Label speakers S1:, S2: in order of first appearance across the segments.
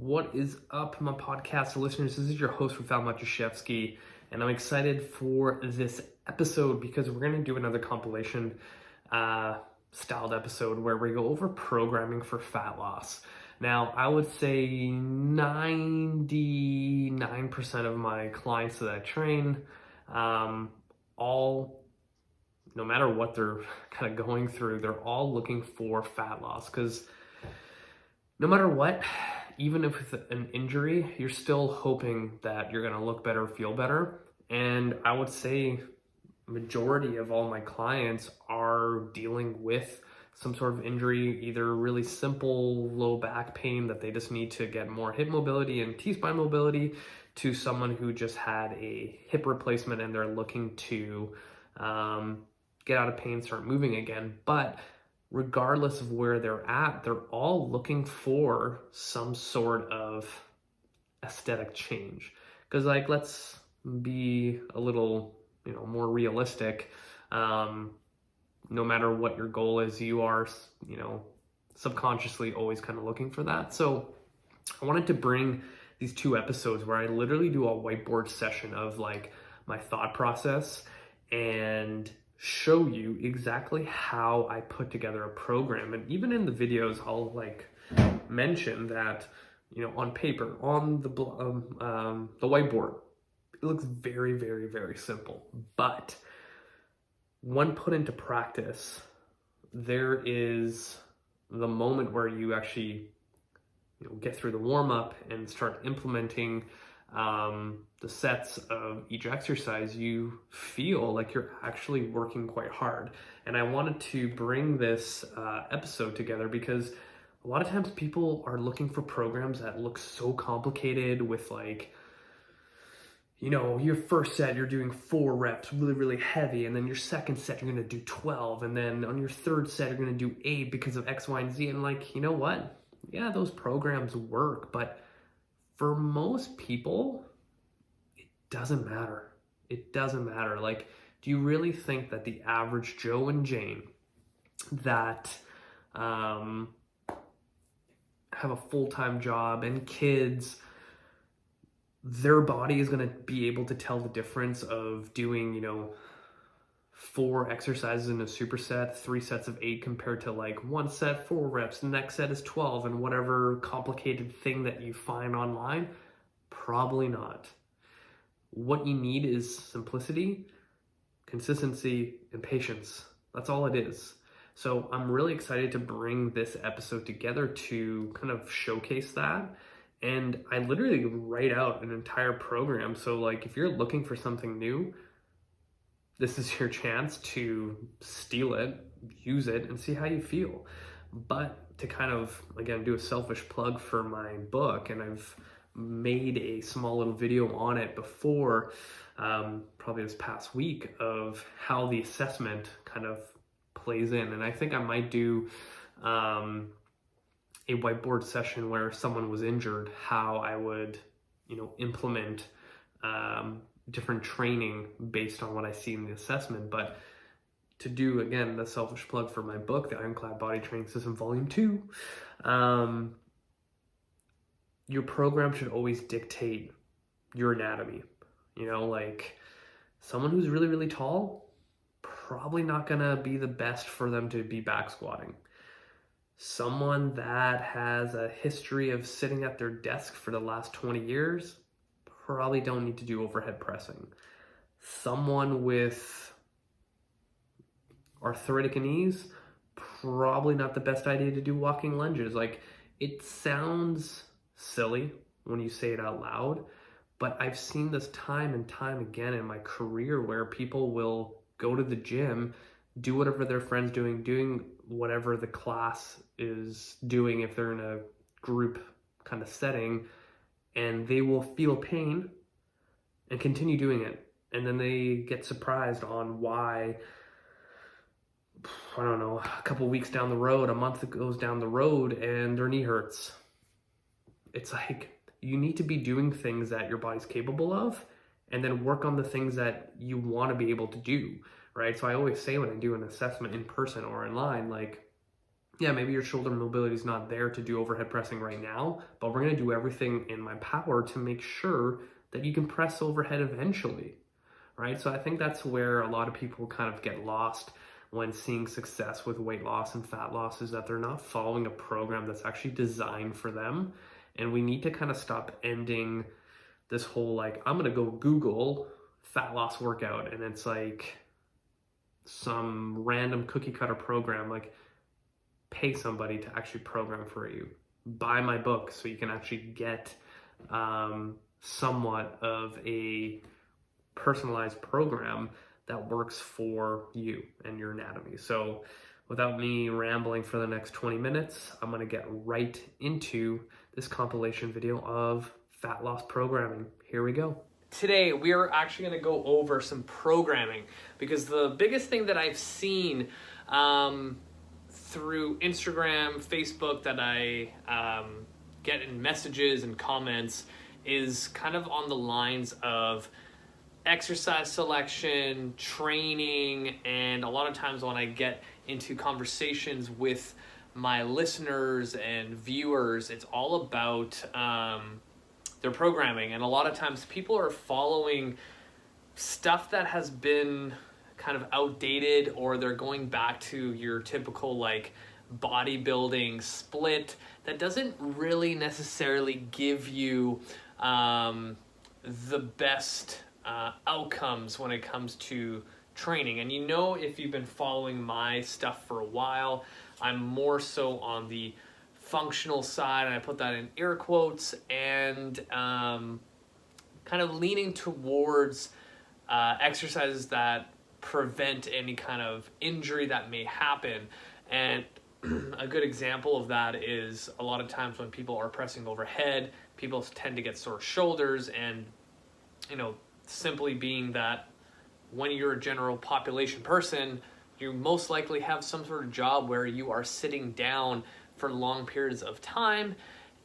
S1: What is up, my podcast listeners? This is your host, Presale List, and I'm excited for this episode because we're going to do another compilation styled episode where we go over programming for fat loss. Now, I would say 99% of my clients that I train, all, no matter what they're kind of going through, they're all looking for fat loss because no matter what, even if with an injury, you're still hoping that you're going to look better, feel better. And I would say majority of all my clients are dealing with some sort of injury, either really simple low back pain that they just need to get more hip mobility and T-spine mobility, to someone who just had a hip replacement and they're looking to get out of pain, start moving again. But regardless of where they're at, they're all looking for some sort of aesthetic change. Because, like, let's be a little, more realistic. No matter what your goal is, you are, subconsciously always kind of looking for that. So I wanted to bring these two episodes where I literally do a whiteboard session of like my thought process and show you exactly how I put together a program. And even in the videos, I'll mention that, on paper, on the whiteboard, it looks very, very, very simple. But when put into practice, there is the moment where you actually get through the warm-up and start implementing the sets of each exercise. You feel like you're actually working quite hard. And I wanted to bring this episode together because a lot of times people are looking for programs that look so complicated with your first set, you're doing 4 reps, really, really heavy. And then your second set, you're going to do 12. And then on your third set, you're going to do 8 because of X, Y, and Z. And you know what? Yeah, those programs work. But for most people, it doesn't matter. It doesn't matter. Do you really think that the average Joe and Jane that have a full-time job and kids, their body is going to be able to tell the difference of doing, 4 exercises in a superset, 3 sets of 8 compared to 1 set, 4 reps, the next set is 12, and whatever complicated thing that you find online? Probably not. What you need is simplicity, consistency, and patience. That's all it is. So I'm really excited to bring this episode together to kind of showcase that. And I literally write out an entire program. So if you're looking for something new, this is your chance to steal it, use it, and see how you feel. But to kind of, again, do a selfish plug for my book, and I've made a small little video on it before, probably this past week, of how the assessment kind of plays in. And I think I might do a whiteboard session where someone was injured, how I would, implement different training based on what I see in the assessment. But to do, again, the selfish plug for my book, The Ironclad Body Training System Volume 2, your program should always dictate your anatomy. Someone who's really, really tall, probably not gonna be the best for them to be back squatting. Someone that has a history of sitting at their desk for the last 20 years, probably don't need to do overhead pressing. Someone with arthritic knees, probably not the best idea to do walking lunges. It sounds silly when you say it out loud, but I've seen this time and time again in my career where people will go to the gym, do whatever their friend's doing whatever the class is doing if they're in a group kind of setting, and they will feel pain and continue doing it. And then they get surprised on why, I don't know, a couple weeks down the road, a month goes down the road, and their knee hurts. It's you need to be doing things that your body's capable of, and then work on the things that you want to be able to do, right? So I always say when I do an assessment in person or online, yeah, maybe your shoulder mobility is not there to do overhead pressing right now, but we're gonna do everything in my power to make sure that you can press overhead eventually, right? So I think that's where a lot of people kind of get lost when seeing success with weight loss and fat loss, is that they're not following a program that's actually designed for them. And we need to kind of stop ending this whole like, I'm gonna go Google fat loss workout, and it's like some random cookie cutter program. Like, pay somebody to actually program for you. Buy my book so you can actually get somewhat of a personalized program that works for you and your anatomy. So without me rambling for the next 20 minutes, I'm gonna get right into this compilation video of fat loss programming. Here we go. Today, we are actually gonna go over some programming, because the biggest thing that I've seen through Instagram, Facebook, that I get in messages and comments is kind of on the lines of exercise selection, training, and a lot of times when I get into conversations with my listeners and viewers, it's all about their programming. And a lot of times people are following stuff that has been kind of outdated, or they're going back to your typical like bodybuilding split that doesn't really necessarily give you the best outcomes when it comes to training. And you know, if you've been following my stuff for a while, I'm more so on the functional side, and I put that in air quotes, and kind of leaning towards exercises that prevent any kind of injury that may happen. And a good example of that is a lot of times when people are pressing overhead, people tend to get sore shoulders, and you know, simply being that when you're a general population person, you most likely have some sort of job where you are sitting down for long periods of time,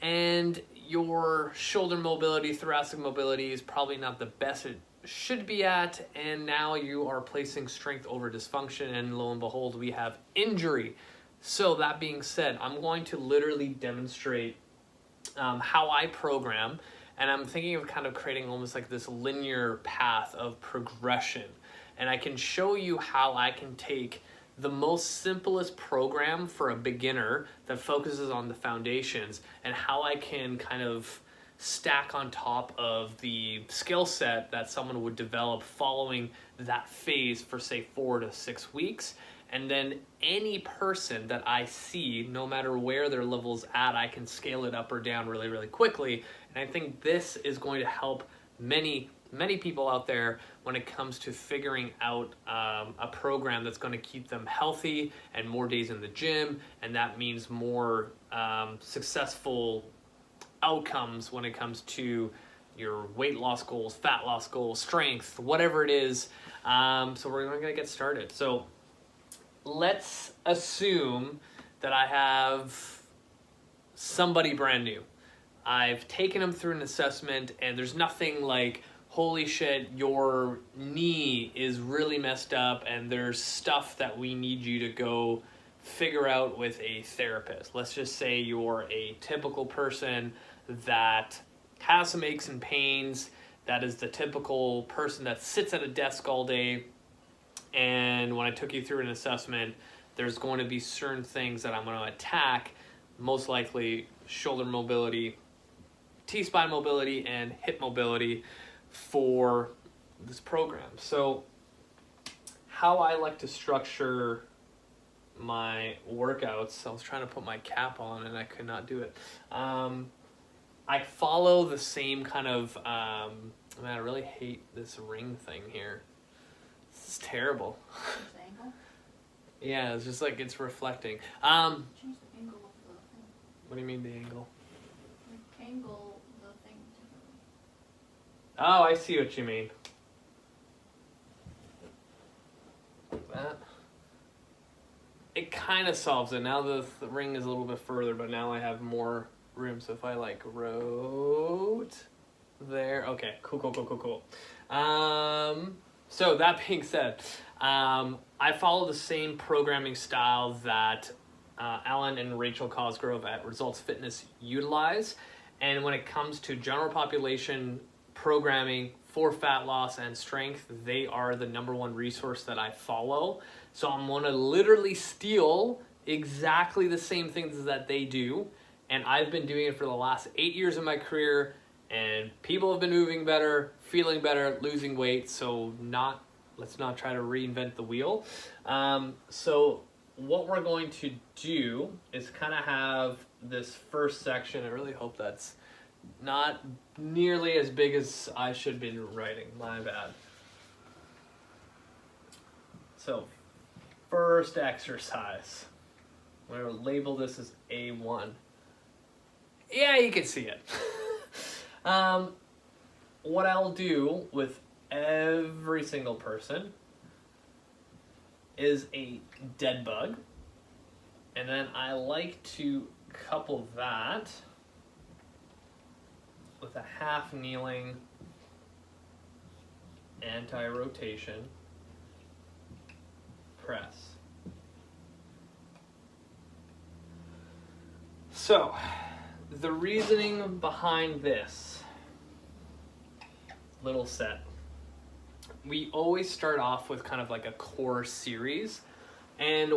S1: and your shoulder mobility, thoracic mobility is probably not the best it should be at, and now you are placing strength over dysfunction, and lo and behold, we have injury. So that being said, I'm going to literally demonstrate how I program, and I'm thinking of kind of creating almost like this linear path of progression. And I can show you how I can take the most simplest program for a beginner that focuses on the foundations, and how I can kind of stack on top of the skill set that someone would develop following that phase for say 4 to 6 weeks. And then any person that I see, no matter where their level's at, I can scale it up or down really, really quickly. And I think this is going to help many people out there when it comes to figuring out a program that's going to keep them healthy and more days in the gym. And that means more successful outcomes when it comes to your weight loss goals, fat loss goals, strength, whatever it is. So we're going to get started. So let's assume that I have somebody brand new. I've taken them through an assessment, and there's nothing like, holy shit, your knee is really messed up and there's stuff that we need you to go figure out with a therapist. Let's just say you're a typical person that has some aches and pains, that is the typical person that sits at a desk all day, and when I took you through an assessment, there's going to be certain things that I'm going to attack, most likely shoulder mobility, T-spine mobility, and hip mobility for this program. So how I like to structure my workouts, I was trying to put my cap on and I could not do it. I follow the same kind of, man, I really hate this ring thing here. This is terrible.
S2: The angle?
S1: Yeah, it's just like it's reflecting.
S2: Change the angle of the thing.
S1: What do you mean the angle?
S2: Like, angle the thing differently.
S1: Oh, I see what you mean. Like that. It kind of solves it. Now the ring is a little bit further, but now I have more room. So if I like rotate there, okay, cool. So that being said, I follow the same programming style that Alan and Rachel Cosgrove at Results Fitness utilize. And when it comes to general population programming for fat loss and strength, they are the #1 resource that I follow. So I'm going to literally steal exactly the same things that they do. And I've been doing it for the last 8 years of my career, and people have been moving better, feeling better, losing weight. So let's not try to reinvent the wheel. So what we're going to do is kind of have this first section. I really hope that's not nearly as big as I should be writing. My bad. So first exercise. I'm going to label this as A1. Yeah, you can see it. What I'll do with every single person is a dead bug, and then I like to couple that with a half kneeling anti-rotation press. So the reasoning behind this little set, we always start off with kind of like a core series, and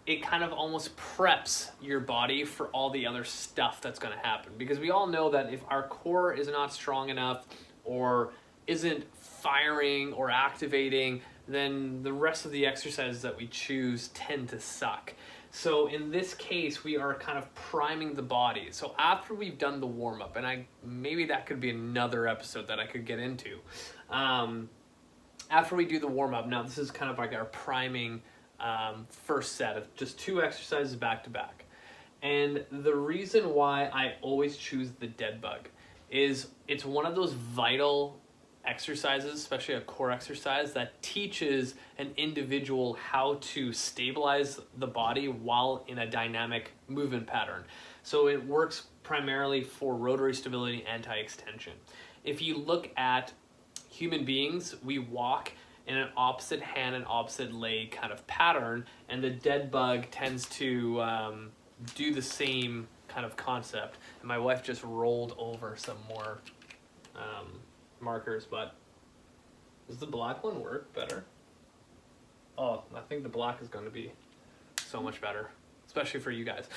S1: it kind of almost preps your body for all the other stuff that's going to happen, because we all know that if our core is not strong enough or isn't firing or activating, then the rest of the exercises that we choose tend to suck. So in this case, we are kind of priming the body. So after we've done the warm-up, and maybe that could be another episode that I could get into. After we do the warm-up, now this is kind of like our priming first set of just 2 exercises back to back. And the reason why I always choose the dead bug is it's one of those vital exercises, especially a core exercise, that teaches an individual how to stabilize the body while in a dynamic movement pattern. So it works primarily for rotary stability, anti-extension. If you look at human beings, we walk in an opposite hand and opposite leg kind of pattern, and the dead bug tends to do the same kind of concept. And my wife just rolled over some more markers, but does the black one work better? Oh, I think the black is going to be so much better, especially for you guys.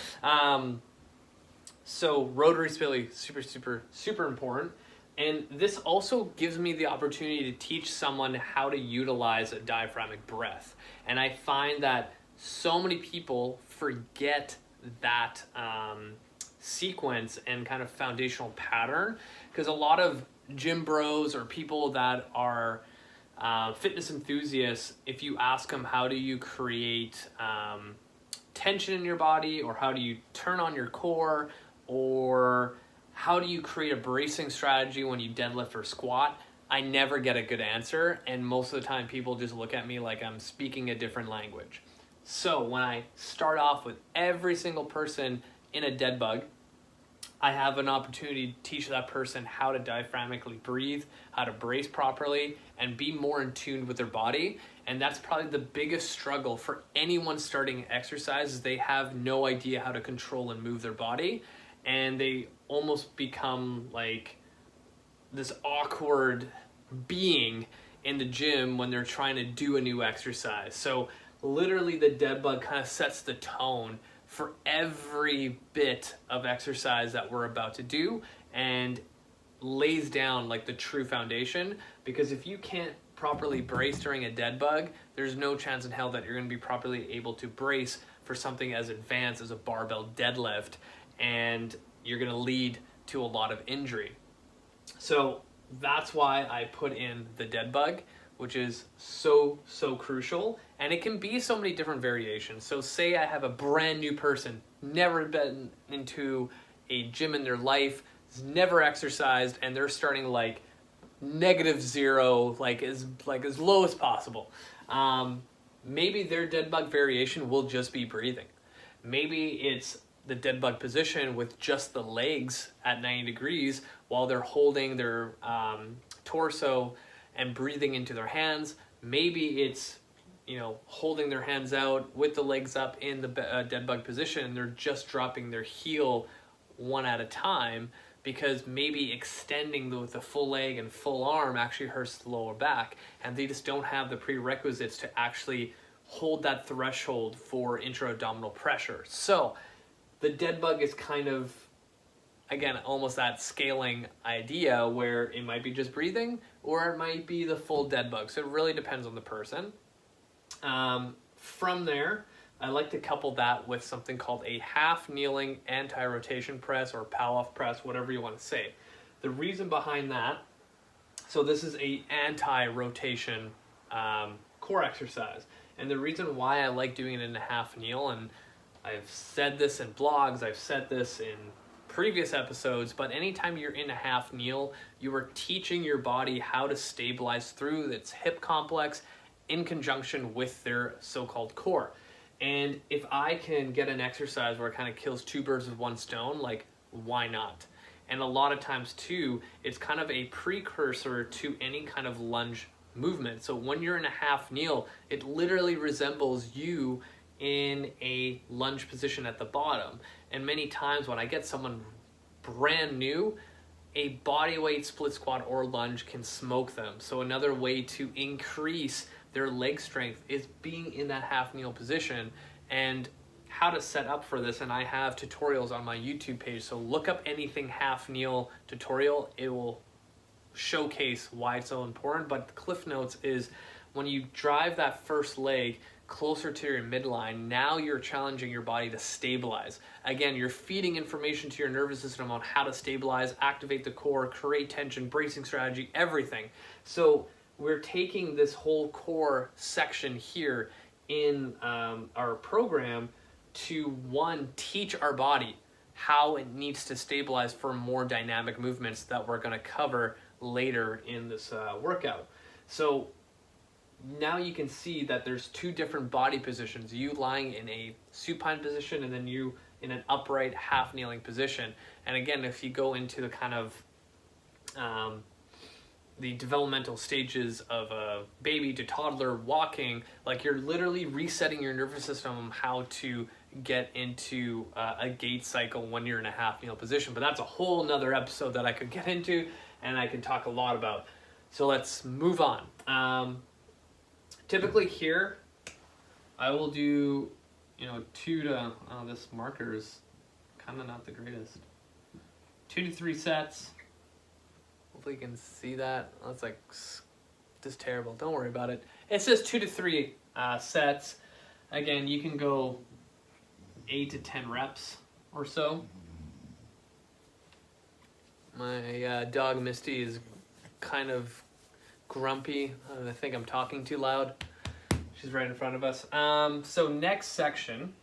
S1: So rotary stability, super important. And this also gives me the opportunity to teach someone how to utilize a diaphragmatic breath. And I find that so many people forget that sequence and kind of foundational pattern, because a lot of gym bros or people that are fitness enthusiasts, if you ask them how do you create tension in your body, or how do you turn on your core, or how do you create a bracing strategy when you deadlift or squat, I never get a good answer, and most of the time people just look at me like I'm speaking a different language. So when I start off with every single person in a dead bug, I have an opportunity to teach that person how to diaphragmatically breathe, how to brace properly, and be more in tune with their body. And that's probably the biggest struggle for anyone starting exercise, is they have no idea how to control and move their body. And they almost become like this awkward being in the gym when they're trying to do a new exercise. So literally the dead bug kind of sets the tone for every bit of exercise that we're about to do, and lays down like the true foundation. Because if you can't properly brace during a dead bug, there's no chance in hell that you're going to be properly able to brace for something as advanced as a barbell deadlift, and you're going to lead to a lot of injury. So that's why I put in the dead bug, which is so crucial. And it can be so many different variations. So say I have a brand new person, never been into a gym in their life, has never exercised, and they're starting like -0, like as low as possible. Maybe their dead bug variation will just be breathing. Maybe it's the dead bug position with just the legs at 90 degrees while they're holding their torso and breathing into their hands. Maybe it's holding their hands out with the legs up in the dead bug position, and they're just dropping their heel one at a time, because maybe extending the full leg and full arm actually hurts the lower back, and they just don't have the prerequisites to actually hold that threshold for intra-abdominal pressure. So the dead bug is kind of, again, almost that scaling idea where it might be just breathing or it might be the full dead bug. So it really depends on the person. From there, I like to couple that with something called a half kneeling anti-rotation press or pow-off press, whatever you want to say. The reason behind that, so this is a anti-rotation core exercise. And the reason why I like doing it in a half kneel, and I've said this in blogs, I've said this in previous episodes, but anytime you're in a half kneel, you are teaching your body how to stabilize through its hip complex in conjunction with their so-called core. And if I can get an exercise where it kind of kills two birds with one stone, like, why not? And a lot of times too, it's kind of a precursor to any kind of lunge movement. So when you're in a half kneel, it literally resembles you in a lunge position at the bottom. And many times when I get someone brand new, a bodyweight split squat or lunge can smoke them. So another way to increase their leg strength is being in that half kneel position, and how to set up for this. And I have tutorials on my YouTube page, so look up anything half kneel tutorial. It will showcase why it's so important. But the cliff notes is when you drive that first leg closer to your midline, now you're challenging your body to stabilize. Again, you're feeding information to your nervous system on how to stabilize, activate the core, create tension, bracing strategy, everything. So we're taking this whole core section here in our program to, one, teach our body how it needs to stabilize for more dynamic movements that we're going to cover later in this workout. So now you can see that there's two different body positions, you lying in a supine position and then you in an upright half kneeling position. And again, if you go into the kind of the developmental stages of a baby to toddler walking, like, you're literally resetting your nervous system how to get into a gait cycle when you're in a half kneel position. But that's a whole nother episode that I could get into and I can talk a lot about. So let's move on. Typically here, I will do, 2 to, this marker is kind of not the greatest. 2 to 3 sets. Hopefully you can see that. That's like just terrible. Don't worry about it. It says 2 to 3 sets. Again, you can go 8 to 10 reps or so. My dog Misty is kind of grumpy. I think I'm talking too loud. She's right in front of us. So next section,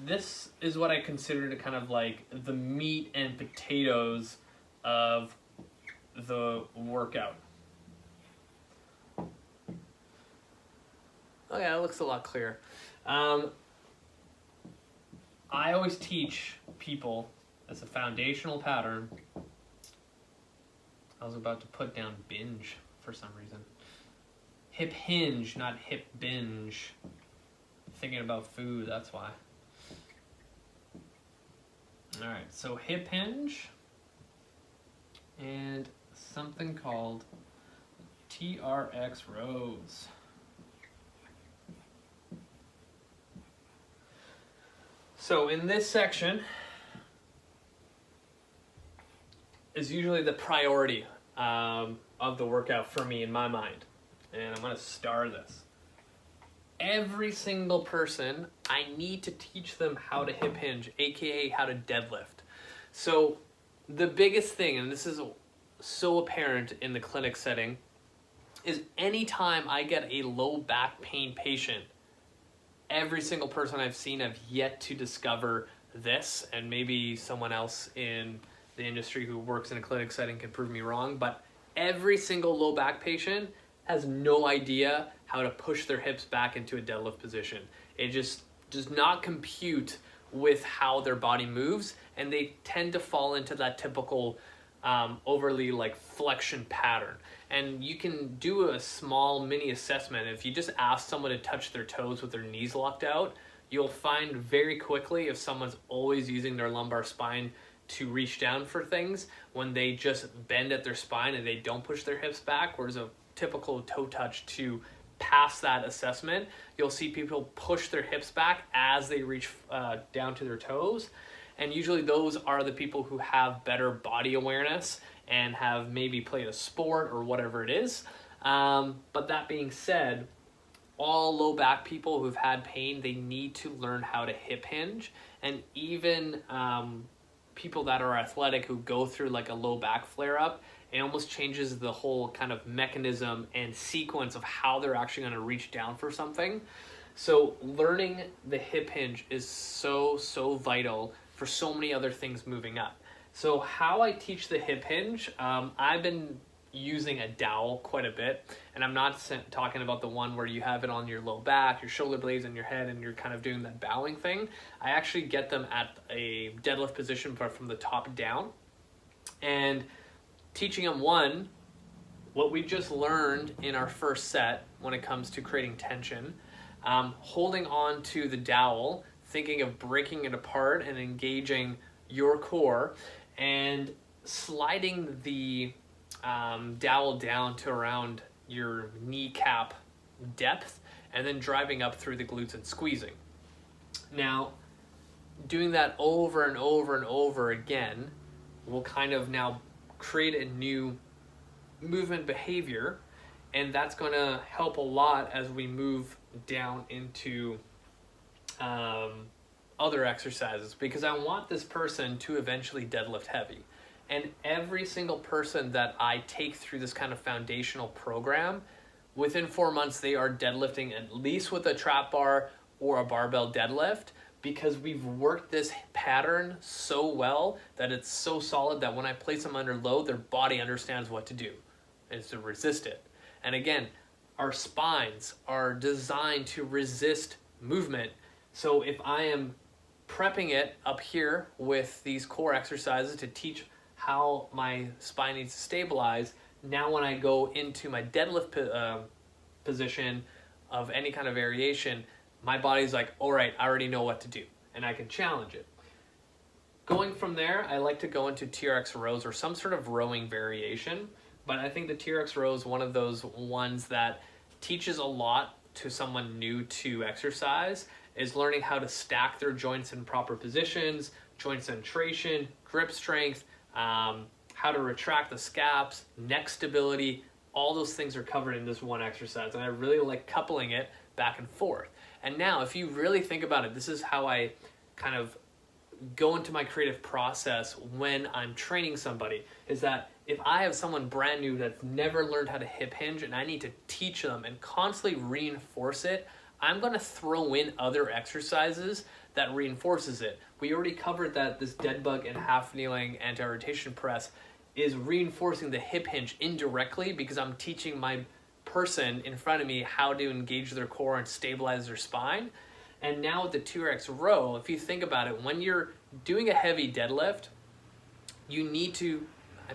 S1: this is what I consider to kind of like the meat and potatoes of the workout. Oh yeah, it looks a lot clearer. I always teach people as a foundational pattern. I was about to put down binge for some reason. Hip hinge, not hip binge. Thinking about food, that's why. Alright, so hip hinge and something called Trx Rows. So in this section is usually the priority of the workout for me in my mind. And I'm going to star this. Every single person, I need to teach them how to hip hinge, aka how to deadlift. So the biggest thing, and this is so apparent in the clinic setting, is anytime I get a low back pain patient, every single person I've seen have yet to discover this, and maybe someone else in the industry who works in a clinic setting can prove me wrong, but every single low back patient has no idea how to push their hips back into a deadlift position. It just does not compute with how their body moves, and they tend to fall into that typical overly like flexion pattern. And you can do a small mini assessment. If you just ask someone to touch their toes with their knees locked out, you'll find very quickly if someone's always using their lumbar spine to reach down for things when they just bend at their spine and they don't push their hips back, whereas a typical toe touch to pass that assessment, you'll see people push their hips back as they reach down to their toes. And usually those are the people who have better body awareness and have maybe played a sport or whatever it is. But that being said, all low back people who've had pain, they need to learn how to hip hinge. And even people that are athletic who go through like a low back flare up, it almost changes the whole kind of mechanism and sequence of how they're actually going to reach down for something. So learning the hip hinge is so vital for so many other things moving up. So how I teach the hip hinge, I've been using a dowel quite a bit, and I'm not talking about the one where you have it on your low back, your shoulder blades, and your head, and you're kind of doing that bowing thing. I actually get them at a deadlift position, but from the top down, and teaching them what we just learned in our first set when it comes to creating tension, holding on to the dowel, thinking of breaking it apart and engaging your core, and sliding the dowel down to around your kneecap depth, and then driving up through the glutes and squeezing. Now, doing that over and over and over again will kind of now create a new movement behavior, and that's going to help a lot as we move down into other exercises, because I want this person to eventually deadlift heavy. And every single person that I take through this kind of foundational program, within 4 months they are deadlifting at least with a trap bar or a barbell deadlift, because we've worked this pattern so well that it's so solid that when I place them under load, their body understands what to do, and it's to resist it. And again, our spines are designed to resist movement. So if I am prepping it up here with these core exercises to teach how my spine needs to stabilize, now when I go into my deadlift position of any kind of variation, my body's like, all right, I already know what to do, and I can challenge it. Going from there, I like to go into Trx rows or some sort of rowing variation, but I think the Trx row is one of those ones that teaches a lot to someone new to exercise, is learning how to stack their joints in proper positions, joint centration, grip strength, how to retract the scaps, neck stability. All those things are covered in this one exercise, and I really like coupling it back and forth. And now, if you really think about it, this is how I kind of go into my creative process when I'm training somebody, is that if I have someone brand new that's never learned how to hip hinge and I need to teach them and constantly reinforce it, I'm going to throw in other exercises that reinforces it. We already covered that this dead bug and half kneeling anti-rotation press is reinforcing the hip hinge indirectly, because I'm teaching my person in front of me how to engage their core and stabilize their spine. And now with the Trx row, if you think about it, when you're doing a heavy deadlift, you need to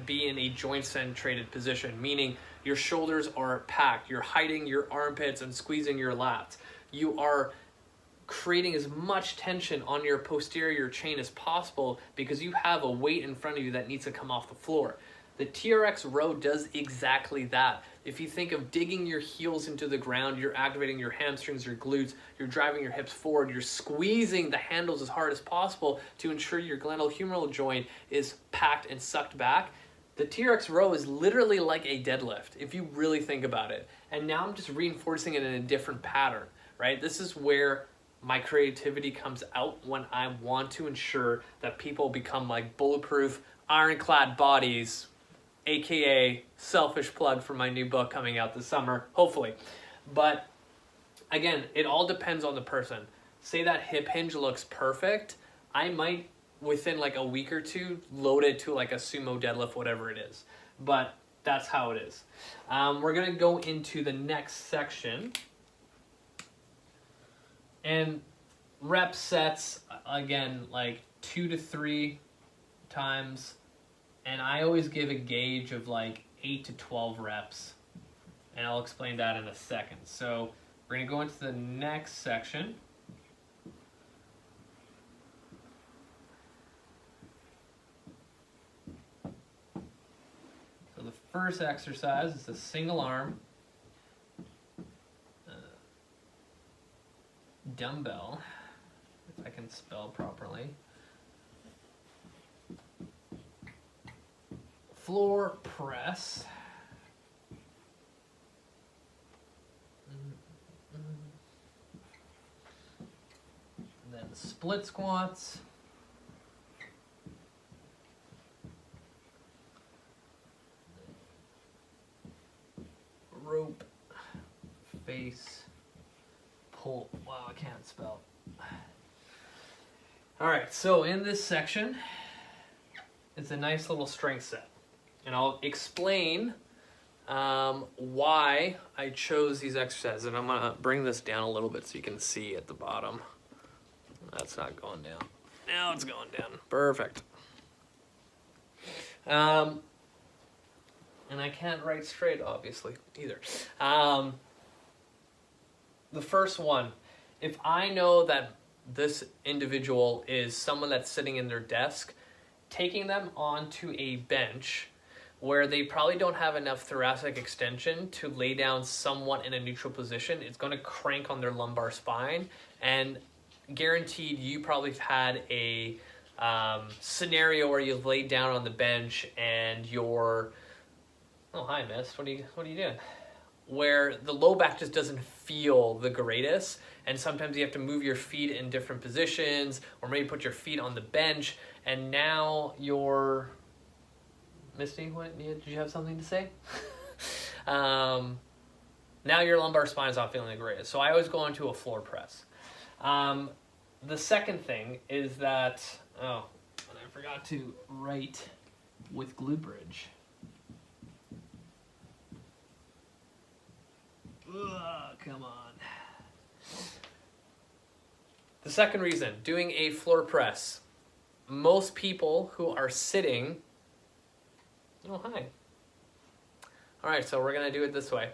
S1: be in a joint centrated position, meaning your shoulders are packed, you're hiding your armpits and squeezing your lats. You are creating as much tension on your posterior chain as possible, because you have a weight in front of you that needs to come off the floor. The Trx row does exactly that. If you think of digging your heels into the ground, you're activating your hamstrings, your glutes, you're driving your hips forward, you're squeezing the handles as hard as possible to ensure your glenohumeral joint is packed and sucked back. The Trx row is literally like a deadlift, if you really think about it. And now I'm just reinforcing it in a different pattern, right? This is where my creativity comes out, when I want to ensure that people become like bulletproof, ironclad bodies, aka selfish plug for my new book coming out this summer, hopefully. But again, it all depends on the person. Say that hip hinge looks perfect, I might within like a week or two load it to like a sumo deadlift, whatever it is. But that's how it is. We're gonna go into the next section. And rep sets, again, like 2 to 3 times, And I always give a gauge of like 8 to 12 reps. And I'll explain that in a second. So we're going to go into the next section. So the first exercise is a single arm dumbbell, if I can spell properly. Floor press. And then split squats. Rope, face, pull. Wow, I can't spell. All right, so in this section, it's a nice little strength set. And I'll explain why I chose these exercises. And I'm gonna bring this down a little bit so you can see at the bottom. That's not going down. Now it's going down. Perfect. And I can't write straight, obviously, either. The first one, if I know that this individual is someone that's sitting in their desk, taking them onto a bench where they probably don't have enough thoracic extension to lay down somewhat in a neutral position, it's going to crank on their lumbar spine. And guaranteed, you probably have had a scenario where you've laid down on the bench and you're, oh hi miss, what are you doing? Where the low back just doesn't feel the greatest, and sometimes you have to move your feet in different positions, or maybe put your feet on the bench, and now you're, Misty, did you have something to say? Now your lumbar spine is not feeling the greatest. So I always go into a floor press. The second thing is that, oh, and I forgot to write with Glute Bridge. Ugh, come on. The second reason, doing a floor press. Most people who are sitting, oh, hi. All right, so we're gonna do it this way.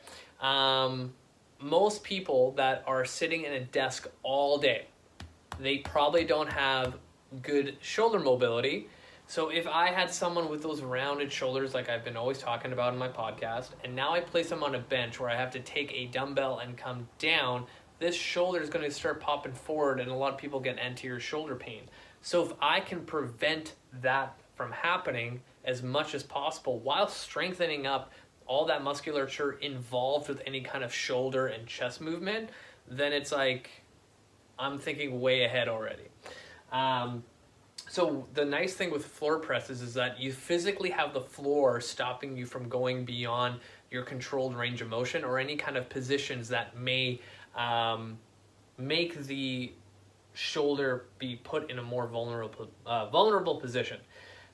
S1: Most people that are sitting in a desk all day, they probably don't have good shoulder mobility. So if I had someone with those rounded shoulders like I've been always talking about in my podcast, and now I place them on a bench where I have to take a dumbbell and come down, this shoulder is going to start popping forward, and a lot of people get anterior shoulder pain. So if I can prevent that from happening as much as possible while strengthening up all that musculature involved with any kind of shoulder and chest movement, then it's like I'm thinking way ahead already. So the nice thing with floor presses is that you physically have the floor stopping you from going beyond your controlled range of motion or any kind of positions that may make the shoulder be put in a more vulnerable position.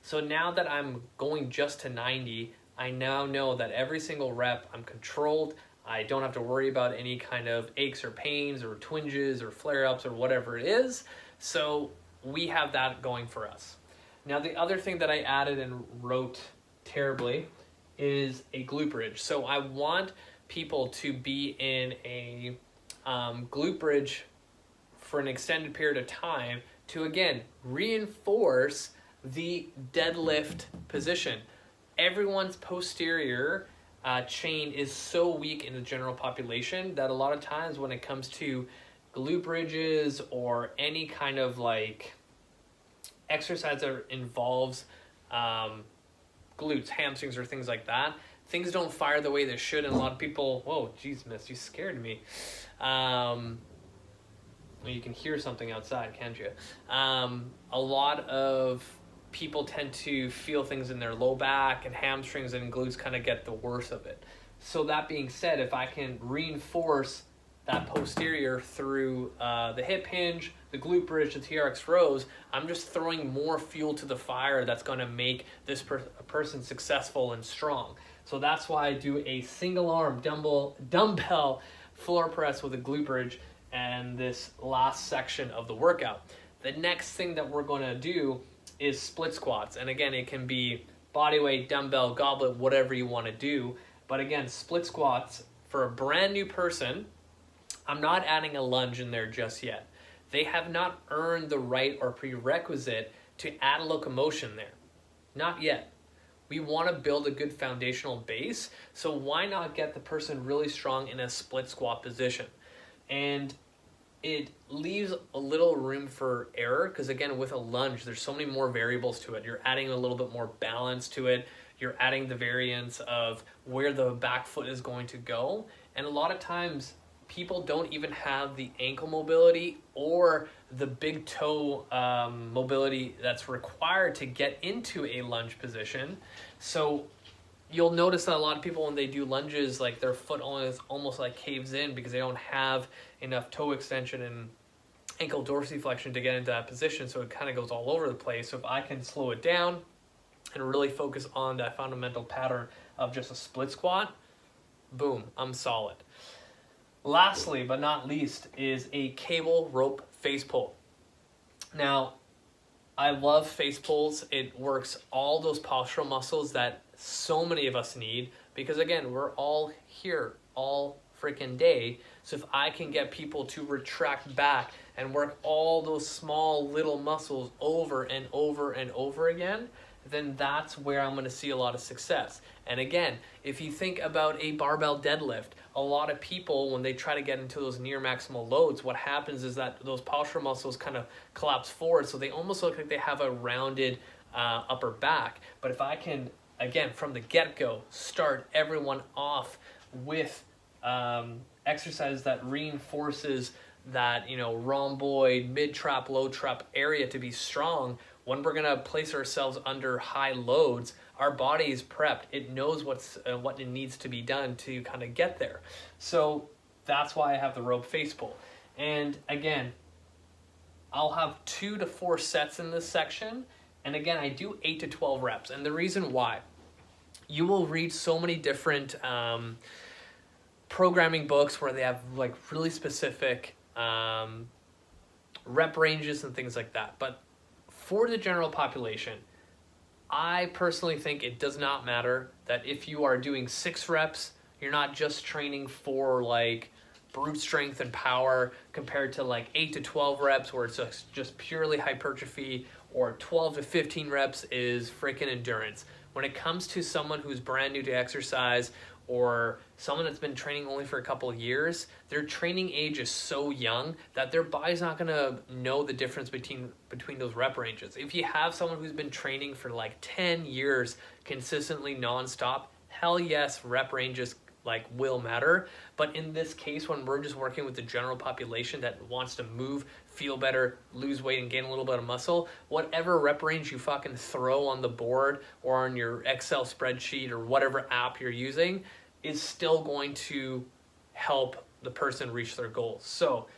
S1: So now that I'm going just to 90, I now know that every single rep I'm controlled. I don't have to worry about any kind of aches or pains or twinges or flare-ups or whatever it is. So we have that going for us. Now the other thing that I added and wrote terribly is a glute bridge. So I want people to be in a glute bridge for an extended period of time to, again, reinforce the deadlift position. Everyone's posterior chain is so weak in the general population that a lot of times when it comes to glute bridges or any kind of like exercise that involves glutes, hamstrings, or things like that, things don't fire the way they should, and a lot of people, whoa, geez, miss, you scared me. You can hear something outside, can't you? A lot of people tend to feel things in their low back, and hamstrings and glutes kind of get the worst of it. So that being said, if I can reinforce that posterior through the hip hinge, the glute bridge, the Trx rows, I'm just throwing more fuel to the fire that's going to make this person successful and strong. So that's why I do a single arm dumbbell floor press with a glute bridge and this last section of the workout. The next thing that we're going to do is split squats. And again, it can be body weight, dumbbell, goblet, whatever you want to do. But again, split squats for a brand new person, I'm not adding a lunge in there just yet. They have not earned the right or prerequisite to add locomotion there. Not yet. We want to build a good foundational base, so why not get the person really strong in a split squat position? And it leaves a little room for error, because again, with a lunge, there's so many more variables to it. You're adding a little bit more balance to it. You're adding the variance of where the back foot is going to go. And a lot of times, people don't even have the ankle mobility or the big toe mobility that's required to get into a lunge position. So you'll notice that a lot of people, when they do lunges, like their foot almost like caves in because they don't have enough toe extension and ankle dorsiflexion to get into that position. So it kind of goes all over the place. So if I can slow it down and really focus on that fundamental pattern of just a split squat, boom, I'm solid. Lastly, but not least, is a cable rope face pull. Now, I love face pulls. It works all those postural muscles that so many of us need, because again, we're all here all freaking day. So if I can get people to retract back and work all those small little muscles over and over and over again, then that's where I'm going to see a lot of success. And again, if you think about a barbell deadlift, a lot of people, when they try to get into those near maximal loads, what happens is that those postural muscles kind of collapse forward, so they almost look like they have a rounded upper back. But if I can, again, from the get-go, start everyone off with exercises that reinforces that, rhomboid, mid-trap, low-trap area to be strong, when we're going to place ourselves under high loads, our body is prepped. It knows what it needs to be done to kind of get there. So that's why I have the rope face pull. And again, I'll have 2 to 4 sets in this section. And again, I do 8 to 12 reps. And the reason why, you will read so many different programming books where they have like really specific rep ranges and things like that. But for the general population, I personally think it does not matter that if you are doing 6 reps, you're not just training for like brute strength and power, compared to like 8 to 12 reps where it's just purely hypertrophy, or 12 to 15 reps is freaking endurance. When it comes to someone who's brand new to exercise, or someone that's been training only for a couple of years, their training age is so young that their body's not gonna know the difference between those rep ranges. If you have someone who's been training for like 10 years consistently nonstop, hell yes, rep ranges like will matter. But in this case, when we're just working with the general population that wants to move, feel better, lose weight, and gain a little bit of muscle, whatever rep range you fucking throw on the board or on your Excel spreadsheet or whatever app you're using is still going to help the person reach their goals. So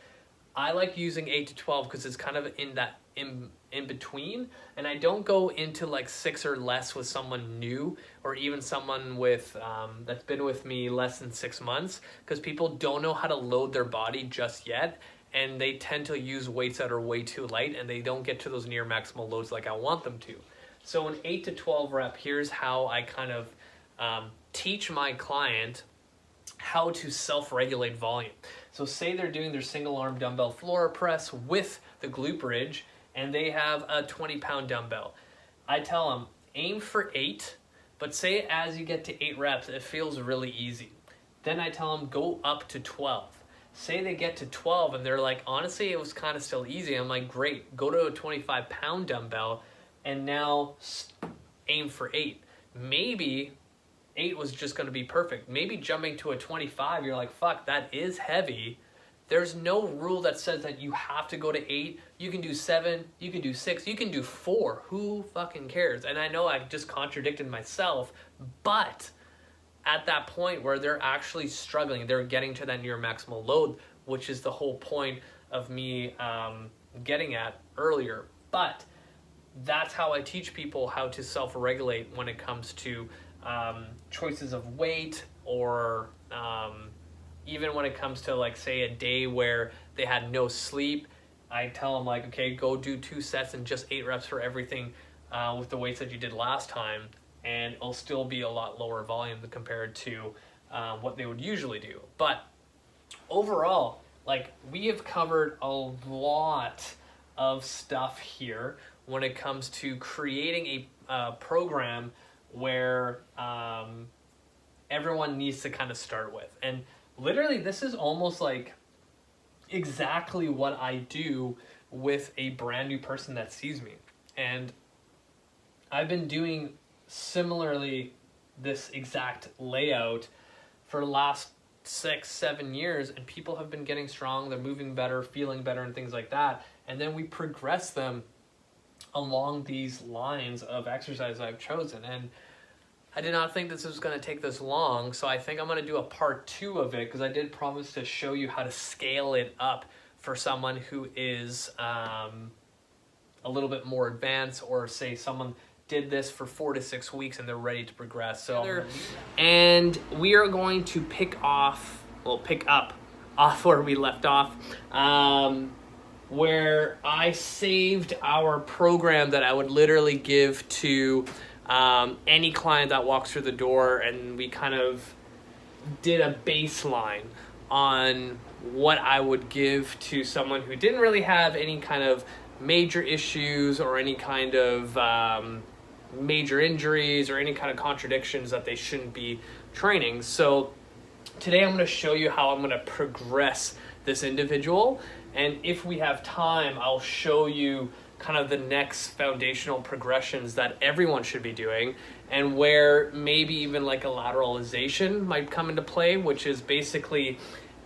S1: I like using 8 to 12 because it's kind of in that in between, and I don't go into like 6 or less with someone new, or even someone with that's been with me less than 6 months, because people don't know how to load their body just yet, and they tend to use weights that are way too light, and they don't get to those near maximal loads like I want them to. So an 8 to 12 rep, here's how I kind of teach my client how to self-regulate volume. So say they're doing their single arm dumbbell floor press with the glute bridge, and they have a 20-pound dumbbell. I tell them, aim for 8, but say as you get to 8 reps, it feels really easy. Then I tell them, go up to 12. Say they get to 12 and they're like, honestly, it was kind of still easy. I'm like, great, go to a 25-pound dumbbell and now aim for 8. Maybe 8 was just going to be perfect. Maybe jumping to a 25, you're like, fuck, that is heavy. There's no rule that says that you have to go to 8. You can do 7, you can do 6, you can do 4. Who fucking cares? And I know I just contradicted myself, but at that point where they're actually struggling, they're getting to that near maximal load, which is the whole point of me getting at earlier. But that's how I teach people how to self-regulate when it comes to choices of weight, or even when it comes to like say a day where they had no sleep. I tell them like, okay, go do 2 sets and just 8 reps for everything with the weights that you did last time, and it'll still be a lot lower volume compared to what they would usually do. But overall, like, we have covered a lot of stuff here when it comes to creating a program where everyone needs to kind of start with. And literally, this is almost like exactly what I do with a brand new person that sees me. And I've been doing similarly this exact layout for the last 6-7 years, and people have been getting strong, they're moving better, feeling better, and things like that. And then we progress them along these lines of exercise I've chosen. And I did not think this was going to take this long, so I think I'm going to do a part 2 of it, because I did promise to show you how to scale it up for someone who is a little bit more advanced, or say someone did this for 4 to 6 weeks and they're ready to progress. So, and we are going to pick up off where we left off, where I saved our program that I would literally give to any client that walks through the door, and we kind of did a baseline on what I would give to someone who didn't really have any kind of major issues or any kind of major injuries or any kind of contradictions that they shouldn't be training. So today I'm going to show you how I'm going to progress this individual, and if we have time, I'll show you kind of the next foundational progressions that everyone should be doing, and where maybe even like a lateralization might come into play, which is basically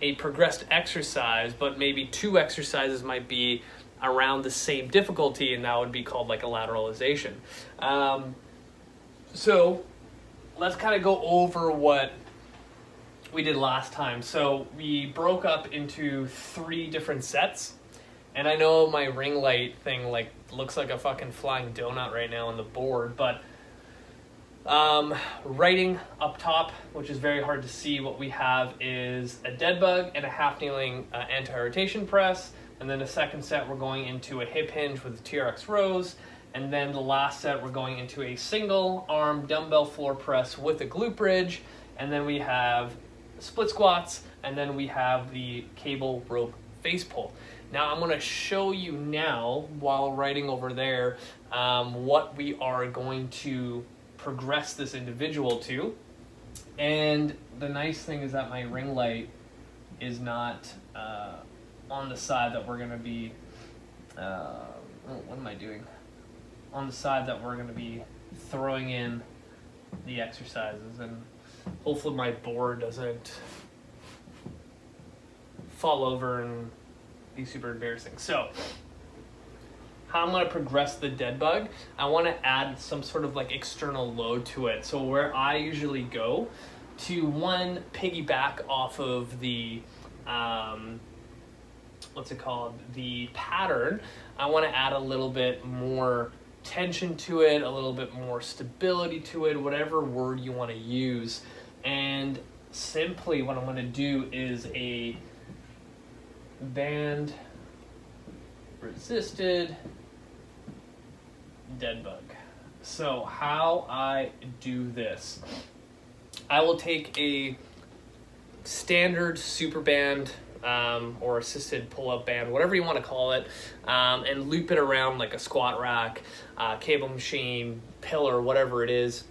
S1: a progressed exercise, but maybe 2 exercises might be around the same difficulty, and that would be called like a lateralization. So let's kind of go over what we did last time. So we broke up into 3 different sets. And I know my ring light thing like looks like a fucking flying donut right now on the board, but writing up top, which is very hard to see, what we have is a dead bug and a half kneeling anti-rotation press. And then the second set, we're going into a hip hinge with the Trx Rows. And then the last set, we're going into a single arm dumbbell floor press with a glute bridge. And then we have split squats, and then we have the cable rope face pull. Now I'm going to show you now, while writing over there, what we are going to progress this individual to. And the nice thing is that my ring light is not on the side that we're going to be, what am I doing? On the side that we're going to be throwing in the exercises, and hopefully my board doesn't fall over and be super embarrassing. So how I'm going to progress the dead bug, I want to add some sort of like external load to it. So where I usually go to, one, piggyback off of the the pattern, I want to add a little bit more tension to it, a little bit more stability to it, whatever word you want to use. And simply what I'm going to do is a band resisted dead bug. So how I do this, I will take a standard super band or assisted pull-up band, whatever you want to call it, and loop it around like a squat rack, cable machine, pillar, whatever it is,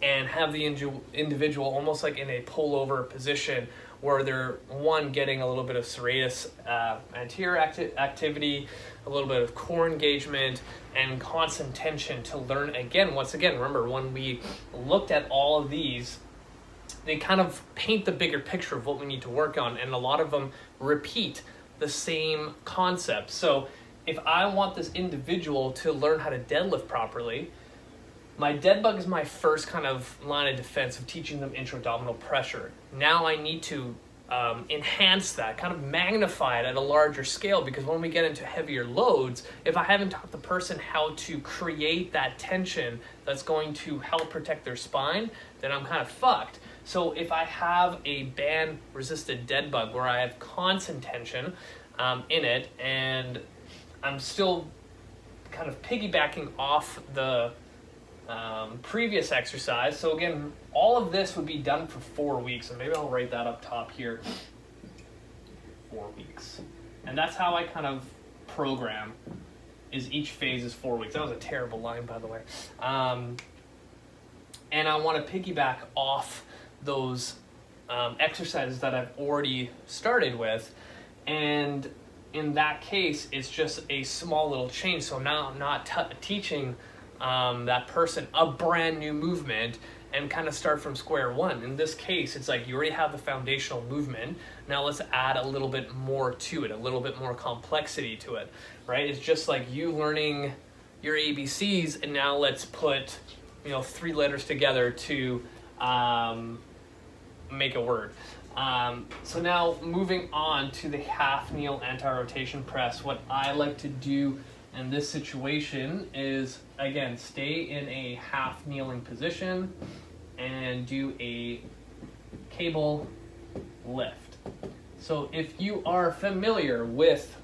S1: and have the individual almost like in a pull-over position where they're, one, getting a little bit of serratus anterior activity, a little bit of core engagement, and constant tension to learn again. Once again, remember, when we looked at all of these, they kind of paint the bigger picture of what we need to work on, and a lot of them repeat the same concept. So if I want this individual to learn how to deadlift properly, my dead bug is my first kind of line of defense of teaching them intra-abdominal pressure. Now I need to enhance that, kind of magnify it at a larger scale, because when we get into heavier loads, if I haven't taught the person how to create that tension that's going to help protect their spine, then I'm kind of fucked. So if I have a band-resisted dead bug where I have constant tension in it, and I'm still kind of piggybacking off the previous exercise. So again, all of this would be done for 4 weeks, and maybe I'll write that up top here. 4 weeks. And that's how I kind of program, is each phase is 4 weeks. That was a terrible line, by the way. And I want to piggyback off those exercises that I've already started with. And in that case, it's just a small little change. So now I'm not teaching that person a brand new movement and kind of start from square one. In this case, it's like you already have the foundational movement. Now let's add a little bit more to it, a little bit more complexity to it, right? It's just like you learning your ABCs, and now let's put, 3 letters together to make a word. So now moving on to the half kneel anti-rotation press, what I like to do in this situation is, again, stay in a half kneeling position and do a cable lift. So if you are familiar with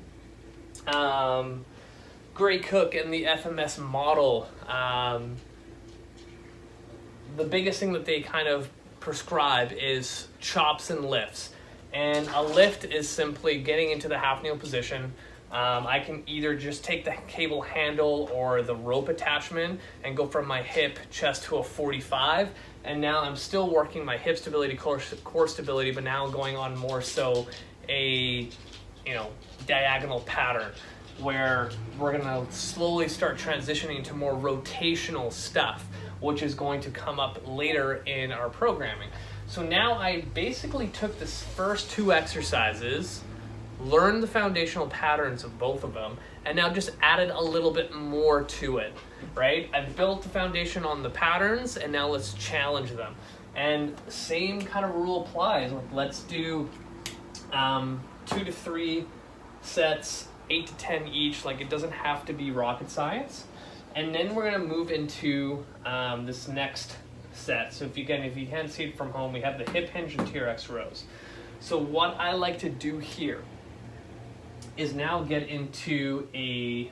S1: Gray Cook and the FMS model, the biggest thing that they kind of prescribe is chops and lifts. And a lift is simply getting into the half kneel position. I can either just take the cable handle or the rope attachment and go from my hip chest to a 45. And now I'm still working my hip stability, core stability, but now going on more so a, diagonal pattern where we're gonna slowly start transitioning to more rotational stuff, which is going to come up later in our programming. So now I basically took the first 2 exercises, learned the foundational patterns of both of them, and now just added a little bit more to it, right? I've built the foundation on the patterns, and now let's challenge them. And same kind of rule applies. Let's do 2 to 3 sets, 8 to 10 each. Like, it doesn't have to be rocket science. And then we're gonna move into this next set. So if you can't see it from home, we have the Hip Hinge and Trx Rows. So what I like to do here is now get into a